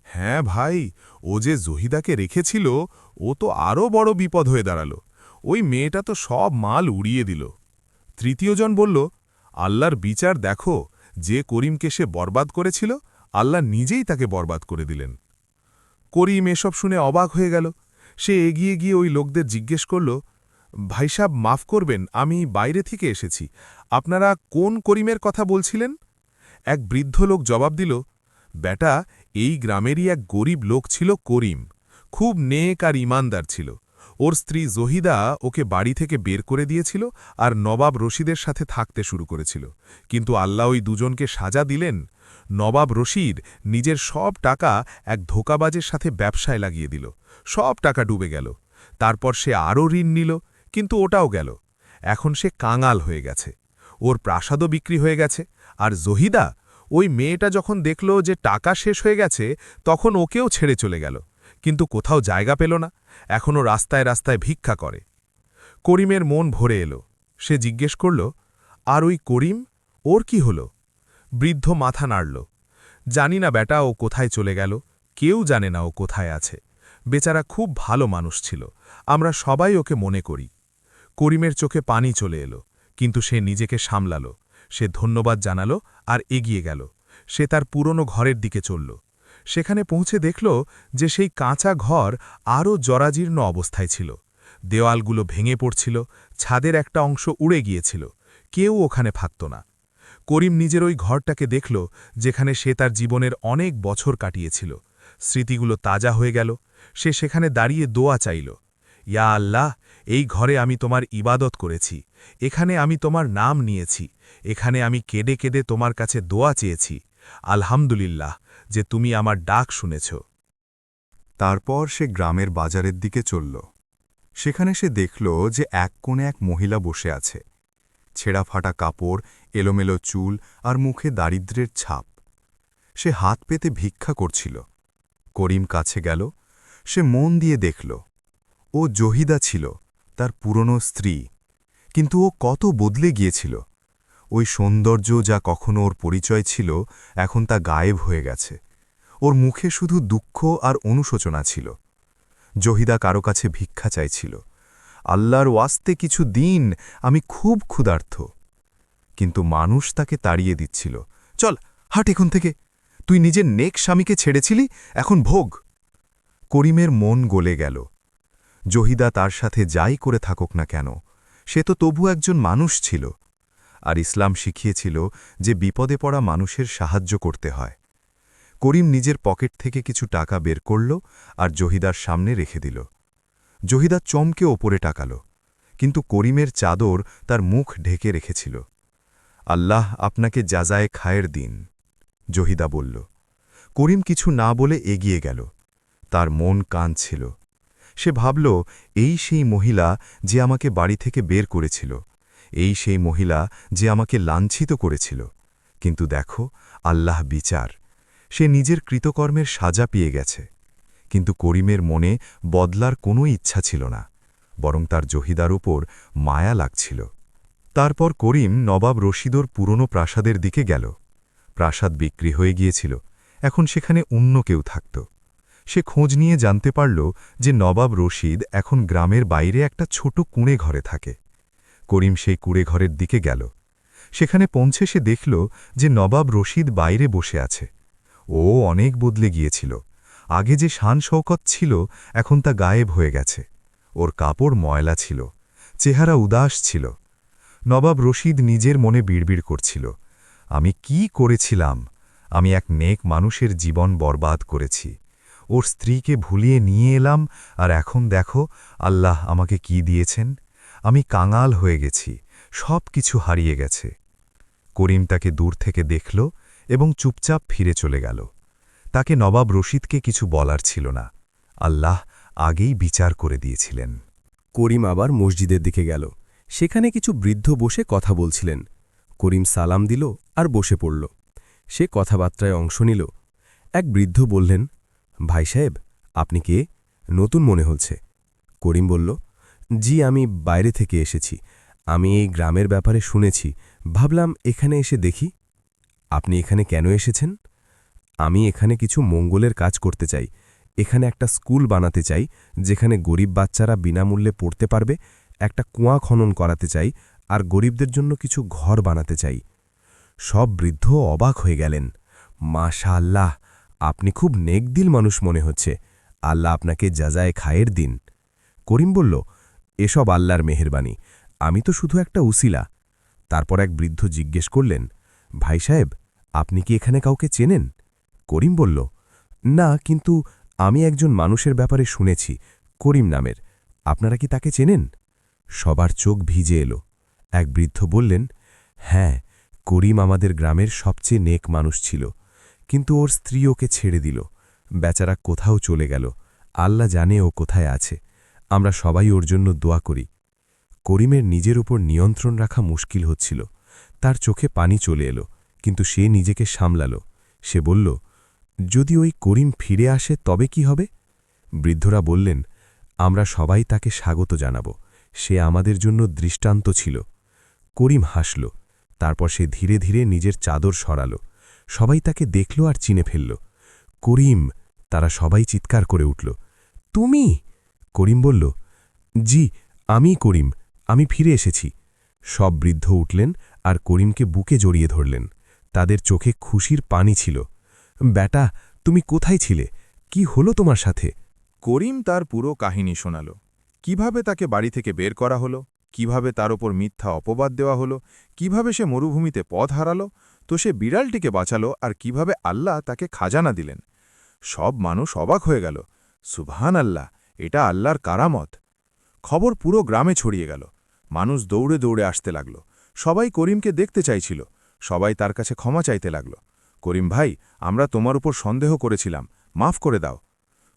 হ্যাঁ ভাই, ও যে জহিদাকে রেখেছিল ও তো আরও বড় বিপদ হয়ে দাঁড়াল, ওই মেয়েটা তো সব মাল উড়িয়ে দিল। তৃতীয়জন বলল, আল্লাহর বিচার দেখো, যে করিমকে সে বরবাদ করেছিল আল্লাহ নিজেই তাকে বরবাদ করে দিলেন। করিম এসব শুনে অবাক হয়ে গেল। সে এগিয়ে গিয়ে ওই লোকদের জিজ্ঞেস করল, ভাই সাব, মাফ করবেন, আমি বাইরে থেকে এসেছি, আপনারা কোন করিমের কথা বলছিলেন? এক বৃদ্ধ লোক জবাব দিল, বেটা, এই গ্রামেরই এক গরিব লোক ছিল করিম, খুব নেক আর ইমানদার ছিল। ওর স্ত্রী জহিদা ওকে বাড়ি থেকে বের করে দিয়েছিল আর নবাব রশিদের সাথে থাকতে শুরু করেছিল। কিন্তু আল্লাহ ওই দুজনকে সাজা দিলেন। নবাব রশিদ নিজের সব টাকা এক ধোঁকাবাজের সাথে ব্যবসায় লাগিয়ে দিল, সব টাকা ডুবে গেল। তারপর সে আরও ঋণ নিল, কিন্তু ওটাও গেল। এখন সে কাঙাল হয়ে গেছে। ওর প্রাসাদও বিক্রি হয়ে গেছে। আর জহিদা, ওই মেয়েটা যখন দেখল যে টাকা শেষ হয়ে গেছে, তখন ওকেও ছেড়ে চলে গেল, কিন্তু কোথাও জায়গা পেল না। এখনও রাস্তায় রাস্তায় ভিক্ষা করে। করিমের মন ভরে এলো। সে জিজ্ঞেস করল, আর ওই করিম, ওর কি হল? বৃদ্ধ মাথা নাড়ল। জানি না বেটা, ও কোথায় চলে গেল। কেউ জানে না ও কোথায় আছে। বেচারা খুব ভালো মানুষ ছিল, আমরা সবাই ওকে মনে করি। করিমের চোখে পানি চলে এলো, কিন্তু সে নিজেকে সামলালো। সে ধন্যবাদ জানালো আর এগিয়ে গেল। সে তার পুরনো ঘরের দিকে চলল। সেখানে পৌঁছে দেখল যে সেই কাঁচা ঘর আরও জরাজীর্ণ অবস্থায় ছিল। দেওয়ালগুলো ভেঙে পড়ছিল, ছাদের একটা অংশ উড়ে গিয়েছিল। কেউ ওখানে থাকত না। করিম নিজের ওই ঘরটাকে দেখল, যেখানে সে তার জীবনের অনেক বছর কাটিয়েছিল। স্মৃতিগুলো তাজা হয়ে গেল। সে সেখানে দাঁড়িয়ে দোয়া চাইল, ইয়া আল্লাহ, এই ঘরে আমি তোমার ইবাদত করেছি, এখানে আমি তোমার নাম নিয়েছি, এখানে আমি কেঁদে কেঁদে তোমার কাছে দোয়া চেয়েছি। আলহামদুলিল্লাহ যে তুমি আমার ডাক শুনেছ।
তারপর সে গ্রামের বাজারের দিকে চলল। সেখানে সে দেখল যে এক কোণে এক মহিলা বসে আছে। ছেঁড়া ফাটা কাপড়, এলোমেলো চুল আর মুখে দারিদ্র্যের ছাপ। সে হাত পেতে ভিক্ষা করছিল। করিম কাছে গেল। সে মন দিয়ে দেখল, ও জহিদা ছিল, তার পুরনো স্ত্রী। কিন্তু ও কত বদলে গিয়েছিল। ওই সৌন্দর্য যা কখনো ওর পরিচয় ছিল, এখন তা গায়েব হয়ে গেছে। ওর মুখে শুধু দুঃখ আর অনুশোচনা ছিল। জহিদা কারো কাছে ভিক্ষা চাইছিল, আল্লাহর ওয়াস্তে কিছু দিন, আমি খুব ক্ষুধার্ত। কিন্তু মানুষ তাকে তাড়িয়ে দিচ্ছিল, চল হাট এখন থেকে, তুই নিজের নেক স্বামীকে ছেড়েছিলি, এখন ভোগ। করিমের মন গলে গেল। জহিদা তার সাথে যাই করে থাকুক না কেন, সে তো তবু একজন মানুষ ছিল। আর ইসলাম শিখিয়েছিল যে বিপদে পড়া মানুষের সাহায্য করতে হয়। করিম নিজের পকেট থেকে কিছু টাকা বের করল আর জহিদার সামনে রেখে দিল। জহিদা চমকে ওপরে টাকাল, কিন্তু করিমের চাদর তার মুখ ঢেকে রেখেছিল। আল্লাহ আপনাকে জাযায়ে খায়ের দিন, জহিদা বলল। করিম কিছু না বলে এগিয়ে গেল। তার মন কাঁদছিল। সে ভাবল, এই সেই মহিলা যে আমাকে বাড়ি থেকে বের করেছিল, এই সেই মহিলা যে আমাকে লাঞ্ছিত করেছিল। কিন্তু দেখো, আল্লাহ বিচার, সে নিজের কৃতকর্মের সাজা পেয়ে গেছে। কিন্তু করিমের মনে বদলার কোনো ইচ্ছা ছিল না, বরং তার জহিদার উপর মায়া লাগছিল। তারপর করিম নবাব রশিদর পুরনো প্রাসাদের দিকে গেল। প্রাসাদ বিক্রি হয়ে গিয়েছিল, এখন সেখানে অন্য কেউ থাকত। সে খোঁজ নিয়ে জানতে পারল যে নবাব রশিদ এখন গ্রামের বাইরে একটা ছোট কুঁড়ে ঘরে থাকে। করিম সেই কুঁড়ে ঘরের দিকে গেল। সেখানে পৌঁছে সে দেখল যে নবাব রশিদ বাইরে বসে আছে। ও অনেক বদলে গিয়েছিল। আগে যে শান শৌকত ছিল, এখন তা গায়েব হয়ে গেছে। ওর কাপড় ময়লা ছিল, চেহারা উদাস ছিল। নবাব রশিদ নিজের মনে বিড়বিড় করছিল, আমি কি করেছিলাম? আমি এক নেক মানুষের জীবন বরবাদ করেছি। ওর স্ত্রীকে ভুলিয়ে নিয়ে এলাম, আর এখন দেখো আল্লাহ আমাকে কি দিয়েছেন। আমি কাঙাল হয়ে গেছি, সব কিছু হারিয়ে গেছে। করিম তাকে দূর থেকে দেখল এবং চুপচাপ ফিরে চলে গেল। তাকে নবাব রশিদকে কিছু বলার ছিল না, আল্লাহ আগেই বিচার করে দিয়েছিলেন।
করিম আবার মসজিদের দিকে গেল। সেখানে কিছু বৃদ্ধ বসে কথা বলছিলেন। করিম সালাম দিল আর বসে পড়ল। সে কথাবার্তায় অংশ নিল। এক বৃদ্ধ বললেন, ভাই সাহেব, আপনি কে? নতুন মনে হচ্ছে। করিম বলল, জি, আমি বাইরে থেকে এসেছি। আমি এই গ্রামের ব্যাপারে শুনেছি, ভাবলাম এখানে এসে দেখি। আপনি এখানে কেন এসেছেন? আমি এখানে কিছু মঙ্গলের কাজ করতে চাই। এখানে একটা স্কুল বানাতে চাই, যেখানে গরিব বাচ্চারা বিনামূল্যে পড়তে পারবে, একটা কুয়া খনন করাতে চাই, আর গরিবদের জন্য কিছু ঘর বানাতে চাই। সব বৃদ্ধ অবাক হয়ে গেলেন। মাশাআল্লাহ, আপনি খুব নেকদিল মানুষ মনে হচ্ছে। আল্লাহ আপনাকে জাযায়ে খায়ের দিন। করিম বলল, এসব আল্লাহর মেহেরবানি, আমি তো শুধু একটা উসিলা। তারপর এক বৃদ্ধ জিজ্ঞেস করলেন, ভাই সাহেব, আপনি কি এখানে কাউকে চেনেন? করিম বলল, না, কিন্তু আমি একজন মানুষের ব্যাপারে শুনেছি, করিম নামের। আপনারা কি তাকে চেনেন? সবার চোখ ভিজে এলো। এক বৃদ্ধ বললেন, হ্যাঁ, করিম আমাদের গ্রামের সবচেয়ে নেক মানুষ ছিল, কিন্তু ওর স্ত্রী ওকে ছেড়ে দিল। বেচারা কোথাও চলে গেল, আল্লাহ জানে ও কোথায় আছে। আমরা সবাই ওর জন্য দোয়া করি। করিমের নিজের উপর নিয়ন্ত্রণ রাখা মুশকিল হচ্ছিল। তার চোখে পানি চলে এলো, কিন্তু সে নিজেকে সামলাল। সে বলল, যদি ওই করিম ফিরে আসে তবে কি হবে? বৃদ্ধরা বললেন, আমরা সবাই তাকে স্বাগত জানাব। সে আমাদের জন্য দৃষ্টান্ত ছিল। করিম হাসল। তারপর সে ধীরে ধীরে নিজের চাদর সরাল। সবাই তাকে দেখল আর চিনে ফেলল। করিম! তারা সবাই চিৎকার করে উঠল। তুমি? করিম বলল, জি, আমি করিম, আমি ফিরে এসেছি। সব বৃদ্ধ উঠলেন আর করিমকে বুকে জড়িয়ে ধরলেন। তাদের চোখে খুশির পানি ছিল। ব্যাটা, তুমি কোথায় ছিলে? কি হলো তোমার সাথে?
করিম তার পুরো কাহিনী শোনাল। কিভাবে তাকে বাড়ি থেকে বের করা হলো, কিভাবে তার ওপর মিথ্যা অপবাদ দেওয়া হলো, কিভাবে সে মরুভূমিতে পথ হারালো, তো সে বিড়ালটিকে বাঁচালো, আর কিভাবে আল্লাহ তাকে খাজানা দিলেন। সব মানুষ অবাক হয়ে গেল। সুবহান আল্লাহ, এটা আল্লাহর কারামত। খবর পুরো গ্রামে ছড়িয়ে গেল। মানুষ দৌড়ে দৌড়ে আসতে লাগল। সবাই করিমকে দেখতে চাইছিল। সবাই তার কাছে ক্ষমা চাইতে লাগল। করিম ভাই, আমরা তোমার উপর সন্দেহ করেছিলাম, মাফ করে দাও।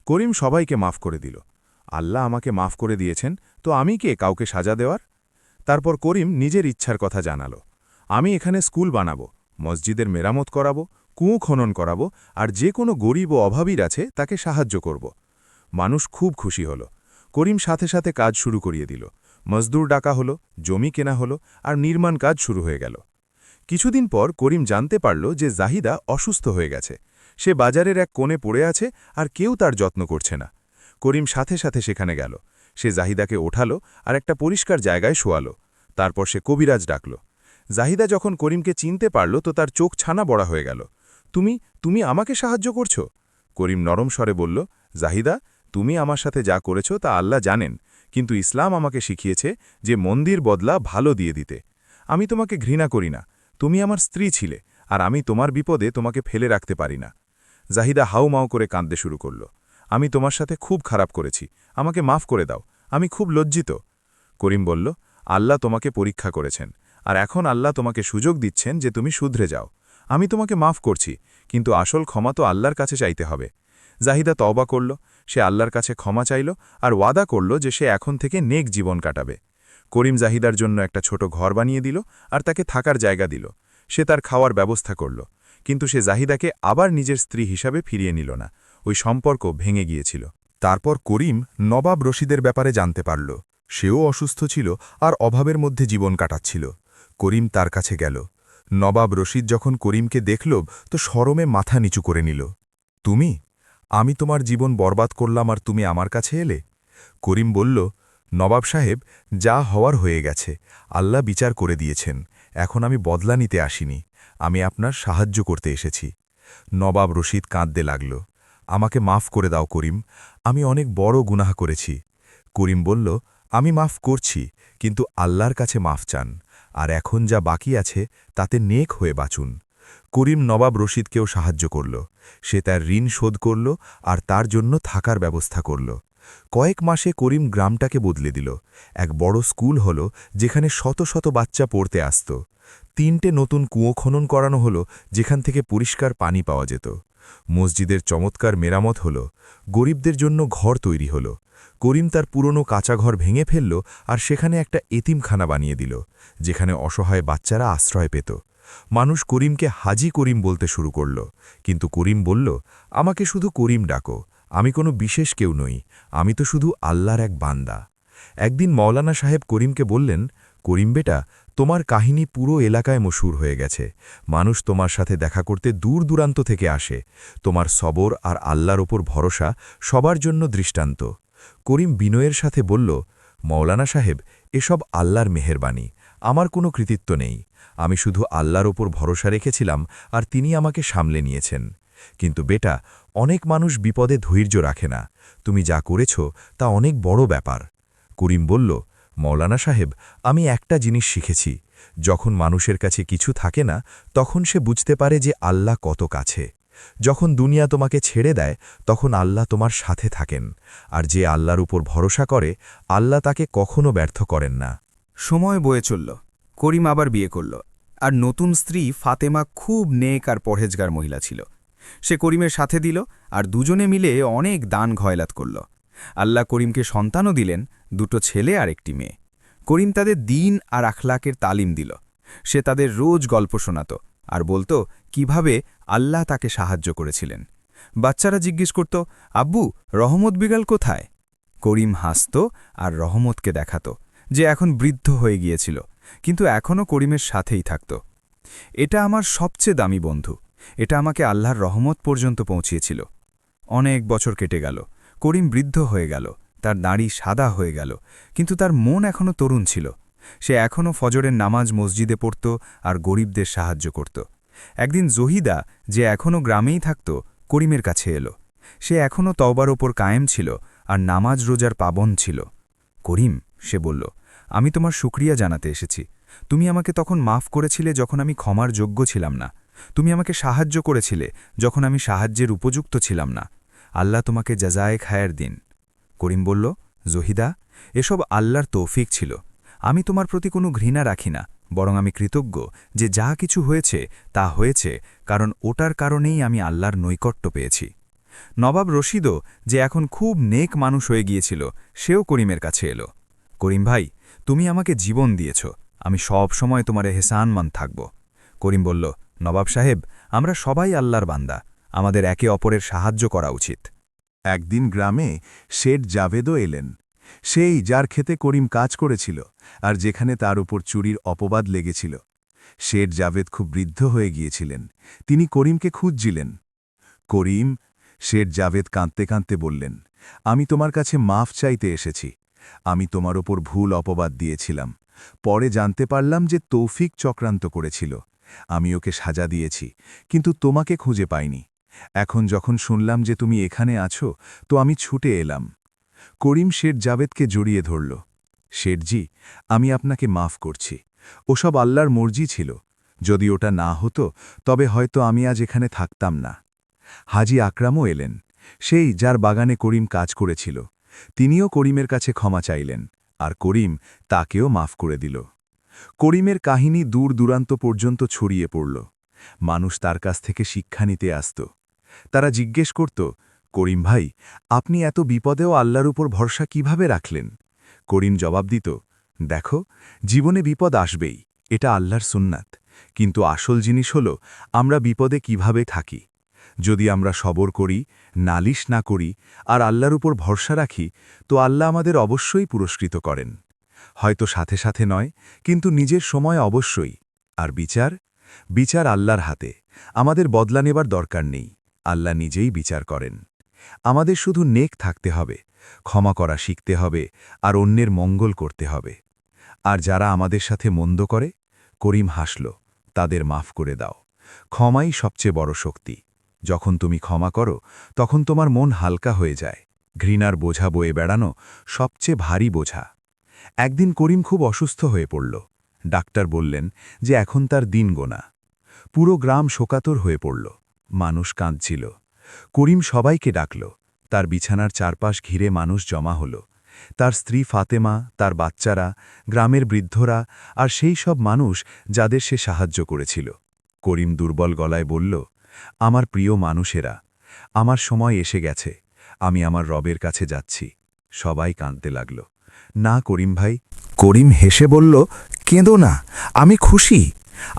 করিম সবাইকে মাফ করে দিল। আল্লাহ আমাকে মাফ করে দিয়েছেন, তো আমি কে কাউকে সাজা দেওয়ার? তারপর করিম নিজের ইচ্ছার কথা জানাল। আমি এখানে স্কুল বানাবো, মসজিদের মেরামত করাবো, কুয়ো খনন করাবো, আর যে কোনো গরিব ও অভাবীর আছে তাকে সাহায্য করব। মানুষ খুব খুশি হল। করিম সাথে সাথে কাজ শুরু করিয়ে দিল। মজদুর ডাকা হলো, জমি কেনা হলো, আর নির্মাণ কাজ শুরু হয়ে গেল। কিছুদিন পর করিম জানতে পারল যে জাহিদা অসুস্থ হয়ে গেছে। সে বাজারের এক কোণে পড়ে আছে আর কেউ তার যত্ন করছে না। করিম সাথে সাথে সেখানে গেল। সে জাহিদাকে ওঠালো আর একটা পরিষ্কার জায়গায় শোয়ালো। তারপর সে কবিরাজ ডাকল। জাহিদা যখন করিমকে চিনতে পারল তো তার চোখ ছানা বড়া হয়ে গেল। তুমি তুমি আমাকে সাহায্য করছো? করিম নরম স্বরে বলল, জাহিদা, তুমি আমার সাথে যা করেছ তা আল্লাহ জানেন, কিন্তু ইসলাম আমাকে শিখিয়েছে যে মন্দির বদলা ভালো দিয়ে দিতে। আমি তোমাকে ঘৃণা করি না, তুমি আমার স্ত্রী ছিলে, আর আমি তোমার বিপদে তোমাকে ফেলে রাখতে পারি না। জাহিদা হাউমাউ করে কাঁদতে শুরু করল। আমি তোমার সাথে খুব খারাপ করেছি, আমাকে মাফ করে দাও, আমি খুব লজ্জিত। করিম বলল, আল্লাহ তোমাকে পরীক্ষা করেছেন, আর এখন আল্লাহ তোমাকে সুযোগ দিচ্ছেন যে তুমি শুধরে যাও। আমি তোমাকে মাফ করছি, কিন্তু আসল ক্ষমা তো আল্লাহর কাছে চাইতে হবে। জাহিদা তওবা করল। সে আল্লাহর কাছে ক্ষমা চাইল আর ওয়াদা করল যে সে এখন থেকে নেক জীবন কাটাবে। করিম জাহিদার জন্য একটা ছোট ঘর বানিয়ে দিল আর তাকে থাকার জায়গা দিল। সে তার খাওয়ার ব্যবস্থা করল, কিন্তু সে জাহিদাকে আবার নিজের স্ত্রী হিসাবে ফিরিয়ে নিল না। ওই সম্পর্ক ভেঙে গিয়েছিল।
তারপর করিম নবাব রশিদের ব্যাপারে জানতে পারল। সেও অসুস্থ ছিল আর অভাবের মধ্যে জীবন কাটাচ্ছিল। করিম তার কাছে গেল। নবাব রশিদ যখন করিমকে দেখল তো শরমে মাথা নিচু করে নিল। তুমি? আমি তোমার জীবন বরবাদ করলাম আর তুমি আমার কাছে এলে? করিম বলল, নবাব সাহেব, যা হওয়ার হয়ে গেছে, আল্লাহ বিচার করে দিয়েছেন। এখন আমি বদলা নিতে আসিনি, আমি আপনার সাহায্য করতে এসেছি। নবাব রশিদ কাঁদতে লাগল। আমাকে মাফ করে দাও করিম, আমি অনেক বড় গুনাহ করেছি। করিম বলল, আমি মাফ করছি, কিন্তু আল্লাহর কাছে মাফ চান, আর এখন যা বাকি আছে তাতে নেক হয়ে বাঁচুন। করিম নবাব রশিদকেও সাহায্য করল। সে তার ঋণ শোধ করল আর তার জন্য থাকার ব্যবস্থা করল। কয়েক মাসে করিম গ্রামটাকে বদলে দিল। এক বড় স্কুল হল, যেখানে শত শত বাচ্চা পড়তে আসত। 3টে নতুন কুয়ো খনন করানো হল, যেখান থেকে পরিষ্কার পানি পাওয়া যেত। মসজিদের চমৎকার মেরামত হল। গরিবদের জন্য ঘর তৈরি হল। করিম তার পুরনো কাঁচা ঘর ভেঙে ফেলল আর সেখানে একটা এতিমখানা বানিয়ে দিল, যেখানে অসহায় বাচ্চারা আশ্রয় পেত। মানুষ করিমকে হাজি করিম বলতে শুরু করল, কিন্তু করিম বলল, আমাকে শুধু করিম ডাকো, আমি কোনো বিশেষ কেউ নই, আমি তো শুধু আল্লাহর এক বান্দা। একদিন মৌলানা সাহেব করিমকে বললেন, করিম বেটা, তোমার কাহিনী পুরো এলাকায় মশহুর হয়ে গেছে। মানুষ তোমার সাথে দেখা করতে দূর দূরান্ত থেকে আসে। তোমার সবর আর আল্লাহর ওপর ভরসা সবার জন্য দৃষ্টান্ত। করিম বিনয়ের সাথে বলল, মৌলানা সাহেব, এসব আল্লাহর মেহেরবানি, আমার কোনো কৃতিত্ব নেই। আমি শুধু আল্লাহর ওপর ভরসা রেখেছিলাম আর তিনি আমাকে সামলে নিয়েছেন। কিন্তু বেটা, অনেক মানুষ বিপদে ধৈর্য রাখে না। তুমি যা করেছ তা অনেক বড় ব্যাপার। করিম বলল, মৌলানা সাহেব, আমি একটা জিনিস শিখেছি, যখন মানুষের কাছে কিছু থাকে না তখন সে বুঝতে পারে যে আল্লাহ কত কাছে। যখন দুনিয়া তোমাকে ছেড়ে দেয় তখন আল্লাহ তোমার সাথে থাকেন, আর যে আল্লাহর উপর ভরসা করে আল্লাহ তাকে কখনো ব্যর্থ করেন না।
সময় বয়ে চলল। করিম আবার বিয়ে করল, আর নতুন স্ত্রী ফাতেমা খুব নেক আর পরহেজগার মহিলা ছিল। সে করিমের সাথে দিল আর দুজনে মিলে অনেক দান খয়লাত করল। আল্লাহ করিমকে সন্তানও দিলেন, 2 ছেলে আর 1 মেয়ে। করিম তাদের দিন আর আখলাকের তালিম দিল। সে তাদের রোজ গল্প শোনাত আর বলতো কিভাবে আল্লাহ তাকে সাহায্য করেছিলেন। বাচ্চারা জিজ্ঞেস করত, আব্বু, রহমত বিড়াল কোথায়? করিম হাসত আর রহমতকে দেখাত যে এখন বৃদ্ধ হয়ে গিয়েছিল, কিন্তু এখনও করিমের সাথেই থাকত। এটা আমার সবচেয়ে দামি বন্ধু, এটা আমাকে আল্লাহর রহমত পর্যন্ত পৌঁছিয়েছিল। অনেক বছর কেটে গেল, করিম বৃদ্ধ হয়ে গেল, তার দাড়ি সাদা হয়ে গেল, কিন্তু তার মন এখনও তরুণ ছিল। সে এখনও ফজরের নামাজ মসজিদে পড়ত আর গরিবদের সাহায্য করত। একদিন জহিদা, যে এখনও গ্রামেই থাকত, করিমের কাছে এলো। সে এখনও তওবার ওপর কায়েম ছিল আর নামাজ রোজার পাবন ছিল। করিম, সে বলল, আমি তোমার শুকরিয়া জানাতে এসেছি। তুমি আমাকে তখন মাফ করেছিলে যখন আমি ক্ষমার যোগ্য ছিলাম না। তুমি আমাকে সাহায্য করেছিলে যখন আমি সাহায্যের উপযুক্ত ছিলাম না। আল্লাহ তোমাকে জাযায়ে খায়ের দিন। করিম বলল, জহিদা, এসব আল্লাহর তৌফিক ছিল। আমি তোমার প্রতি কোনো ঘৃণা রাখি না, বরং আমি কৃতজ্ঞ যে যা কিছু হয়েছে তা হয়েছে কারণ ওটার কারণেই আমি আল্লাহর নৈকট্য পেয়েছি। নবাব রশিদও, যে এখন খুব নেক মানুষ হয়ে গিয়েছিল, সেও করিমের কাছে এলো। করিম ভাই, তুমি আমাকে জীবন দিয়েছ, আমি সব সময় তোমার এহসানমান থাকব। করিম বলল, নবাব সাহেব, আমরা সবাই আল্লাহর বান্দা, আমাদের একে অপরের সাহায্য করা উচিত।
একদিন গ্রামে শেঠ জাভেদও এলেন, সেই যার ক্ষেতে করিম কাজ করেছিল আর যেখানে তার উপর চুরির অপবাদ লেগেছিল। শেঠ জাভেদ খুব বৃদ্ধ হয়ে গিয়েছিলেন, তিনি করিমকে খুঁজছিলেন। করিম, শেঠ জাভেদ কাঁদতে কাঁদতে বললেন, আমি তোমার কাছে মাফ চাইতে এসেছি। আমি তোমার ওপর ভুল অপবাদ দিয়েছিলাম, পরে জানতে পারলাম যে তৌফিক চক্রান্ত করেছিল। আমি ওকে সাজা দিয়েছি, কিন্তু তোমাকে খুঁজে পাইনি। এখন যখন শুনলাম যে তুমি এখানে আছো, তো আমি ছুটে এলাম। করিম শেঠ জাভেদকে জড়িয়ে ধরল। শেঠজি, আমি আপনাকে মাফ করছি, ওসব আল্লাহর মর্জি ছিল। যদি ওটা না হতো তবে হয়তো আমি আজ এখানে থাকতাম না। হাজি আকরামও এলেন, সেই যার বাগানে করিম কাজ করেছিল। তিনিও করিমের কাছে ক্ষমা চাইলেন, আর করিম তাকেও মাফ করে দিল। করিমের কাহিনী দূর দূরান্ত পর্যন্ত ছড়িয়ে পড়ল। মানুষ তার কাছ থেকে শিক্ষা নিতে আসত। তারা জিজ্ঞেস করত, করিম ভাই, আপনি এত বিপদেও আল্লাহর উপর ভরসা কিভাবে রাখলেন? করিম জবাব দিত, দেখো, জীবনে বিপদ আসবেই, এটা আল্লাহর সুন্নাত, কিন্তু আসল জিনিস হল আমরা বিপদে কিভাবে থাকি। যদি আমরা সবর করি, নালিশ না করি আর আল্লাহর উপর ভরসা রাখি, তো আল্লাহ আমাদের অবশ্যই পুরস্কৃত করেন। হয়তো সাথে সাথে নয়, কিন্তু নিজের সময় অবশ্যই। আর বিচার আল্লাহর হাতে, আমাদের বদলা নেবার দরকার নেই, আল্লাহ নিজেই বিচার করেন। আমাদের শুধু নেক থাকতে হবে, ক্ষমা করা শিখতে হবে আর অন্যের মঙ্গল করতে হবে। আর যারা আমাদের সাথে মন্দ করে, করিম হাসল, তাদের মাফ করে দাও। ক্ষমাই সবচেয়ে বড় শক্তি। যখন তুমি ক্ষমা করো, তখন তোমার মন হালকা হয়ে যায়। ঘৃণার বোঝা বয়ে বেড়ানো সবচেয়ে ভারী বোঝা। একদিন করিম খুব অসুস্থ হয়ে পড়ল। ডাক্তার বললেন যে এখন তার দিন গোনা। পুরো গ্রাম শোকাতুর হয়ে পড়ল, মানুষ কাঁদছিল। করিম সবাইকে ডাকল, তার বিছানার চারপাশ ঘিরে মানুষ জমা হল। তার স্ত্রী ফাতেমা, তার বাচ্চারা, গ্রামের বৃদ্ধরা আর সেই সব মানুষ যাদের সে সাহায্য করেছিল। করিম দুর্বল গলায় বলল, আমার প্রিয় মানুষেরা, আমার সময় এসে গেছে, আমি আমার রবের কাছে যাচ্ছি। সবাই কাঁদতে লাগল। না করিম ভাই। করিম হেসে বলল, কেঁদো না, আমি খুশি।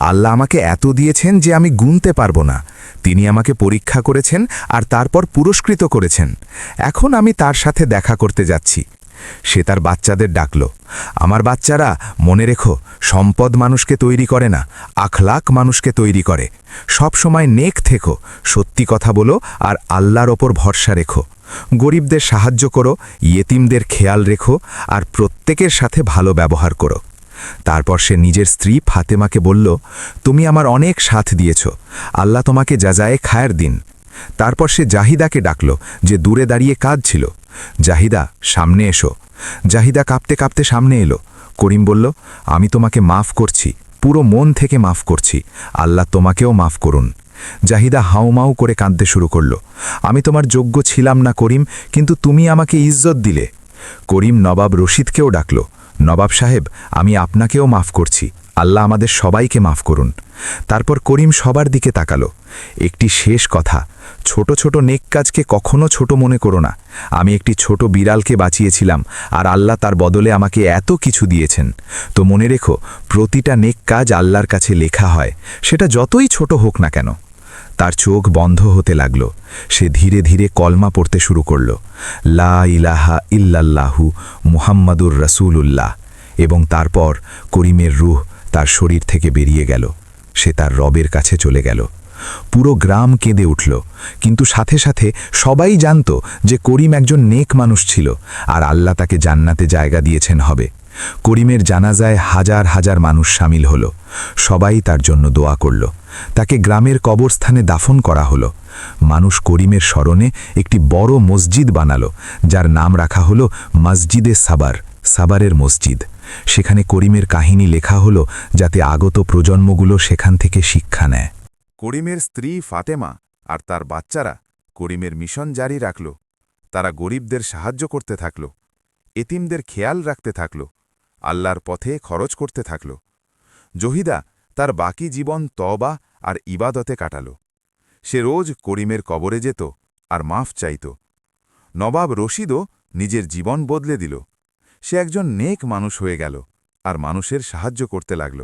আল্লাহ আমাকে এত দিয়েছেন যে আমি গুনতে পারবো না। তিনি আমাকে পরীক্ষা করেছেন আর তারপর পুরস্কৃত করেছেন। এখন আমি তার সাথে দেখা করতে যাচ্ছি। সে তার বাচ্চাদের ডাকল, আমার বাচ্চারা, মনে রেখো, সম্পদ মানুষকে তৈরি করে না, আখলাক মানুষকে তৈরি করে। সব সময় নেক থেকো, সত্যি কথা বলো আর আল্লাহর ওপর ভরসা রেখো। গরিবদের সাহায্য করো, ইয়েতিমদের খেয়াল রেখো আর প্রত্যেকের সাথে ভালো ব্যবহার করো। তারপর সে নিজের স্ত্রী ফাতেমাকে বলল, তুমি আমার অনেক সাথ দিয়েছ, আল্লাহ তোমাকে জাযায়ে খায়ের দিন। তারপর সে জাহিদাকে ডাকল, যে দূরে দাঁড়িয়ে কাঁদছিল, জাহিদা, সামনে এসো। জাহিদা কাঁপতে কাঁপতে সামনে এলো। করিম বলল, আমি তোমাকে মাফ করছি, পুরো মন থেকে মাফ করছি, আল্লাহ তোমাকেও মাফ করুন। জাহিদা হাউমাউ করে কাঁদতে শুরু করল, আমি তোমার যোগ্য ছিলাম না করিম, কিন্তু তুমি আমাকে ইজ্জত দিলে। করিম নবাব রশিদকেও ডাকল, নবাব সাহেব, আমি আপনাকেও মাফ করছি, আল্লাহ আমাদের সবাইকে মাফ করুন। তারপর করিম সবার দিকে তাকালো। একটি শেষ কথা,
ছোট ছোট নেক কাজকে কখনো ছোট মনে করো না। আমি একটি ছোট বিড়ালকে বাঁচিয়েছিলাম, আর আল্লাহ তার বদলে আমাকে এত কিছু দিয়েছেন। তো মনে রেখো, প্রতিটা নেক কাজ আল্লাহর কাছে লেখা হয়, সেটা যতই ছোট হোক না কেন। তার চোখ বন্ধ হতে লাগল। সে ধীরে ধীরে কলমা পড়তে শুরু করল, লা ইলাহা ইল্লাল্লাহু মুহাম্মাদুর রাসূলুল্লাহ। এবং তারপর করিমের রূহ তার শরীর থেকে বেরিয়ে গেল। সে তার রবের কাছে চলে গেল। পুরো গ্রাম কেঁদে উঠল, কিন্তু সাথে সাথে সবাই জানত যে করিম একজন নেক মানুষ ছিল, আর আল্লাহ তাকে জান্নাতে জায়গা দিয়েছেন হবে। করিমের জানাজায় হাজার হাজার মানুষ সামিল হল। সবাই তার জন্য দোয়া করল। তাকে গ্রামের কবরস্থানে দাফন করা হলো। মানুষ করিমের স্মরণে একটি বড় মসজিদ বানালো, যার নাম রাখা হলো মসজিদে সাবার, সাবারের মসজিদ। সেখানে করিমের কাহিনী লেখা হলো, যাতে আগত প্রজন্মগুলো সেখান থেকে শিক্ষা নেয়।
করিমের স্ত্রী ফাতেমা আর তার বাচ্চারা করিমের মিশন জারি রাখল। তারা গরিবদের সাহায্য করতে থাকল, এতিমদের খেয়াল রাখতে থাকল, আল্লাহর পথে খরচ করতে থাকল। জহিদা তার বাকি জীবন তওবা আর ইবাদতে কাটাল। সে রোজ করিমের কবরে যেত আর মাফ চাইত। নবাব রশিদও নিজের জীবন বদলে দিল। সে একজন নেক মানুষ হয়ে গেল আর মানুষের সাহায্য করতে লাগল।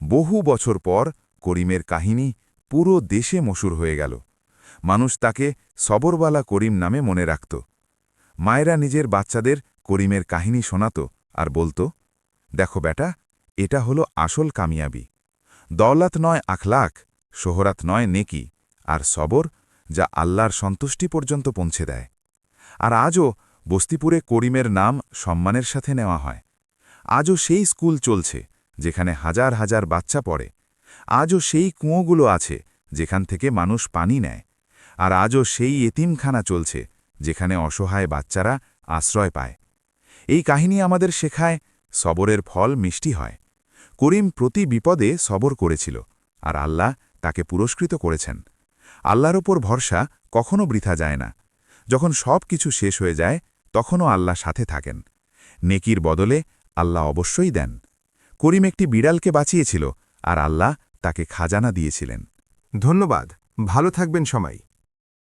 বহু বছর পর করিমের কাহিনী পুরো দেশে মশহুর হয়ে গেল। মানুষ তাকে সবরওয়ালা করিম নামে মনে রাখত। মায়েরা নিজের বাচ্চাদের করিমের কাহিনী শোনাত আর বলত, দেখো বেটা, এটা হলো আসল কামিয়াবি। দৌলত নয় আখলাক, শোহরাত নয় নেকি, আর সবর যা আল্লাহর সন্তুষ্টি পর্যন্ত পৌঁছে দেয়। আর আজও বস্তিপুরে করিমের নাম সম্মানের সাথে নেওয়া হয়। আজও সেই স্কুল চলছে যেখানে হাজার হাজার বাচ্চা পড়ে। আজও সেই কুঁয়োগুলো আছে যেখান থেকে মানুষ পানি নেয়। আর আজও সেই এতিমখানা চলছে যেখানে অসহায় বাচ্চারা আশ্রয় পায়। এই কাহিনী আমাদের শেখায়, সবরের ফল মিষ্টি হয়। করিম প্রতি বিপদে সবর করেছিল, আর আল্লাহ তাকে পুরস্কৃত করেছেন। আল্লাহর ওপর ভরসা কখনো বৃথা যায় না। যখন সব কিছু শেষ হয়ে যায়, তখনও আল্লাহ সাথে থাকেন। নেকির বদলে আল্লাহ অবশ্যই দেন। করিম একটি বিড়ালকে বাঁচিয়েছিল, আর আল্লাহ তাকে খাজানা দিয়েছিলেন।
ধন্যবাদ। ভালো থাকবেন সবাই।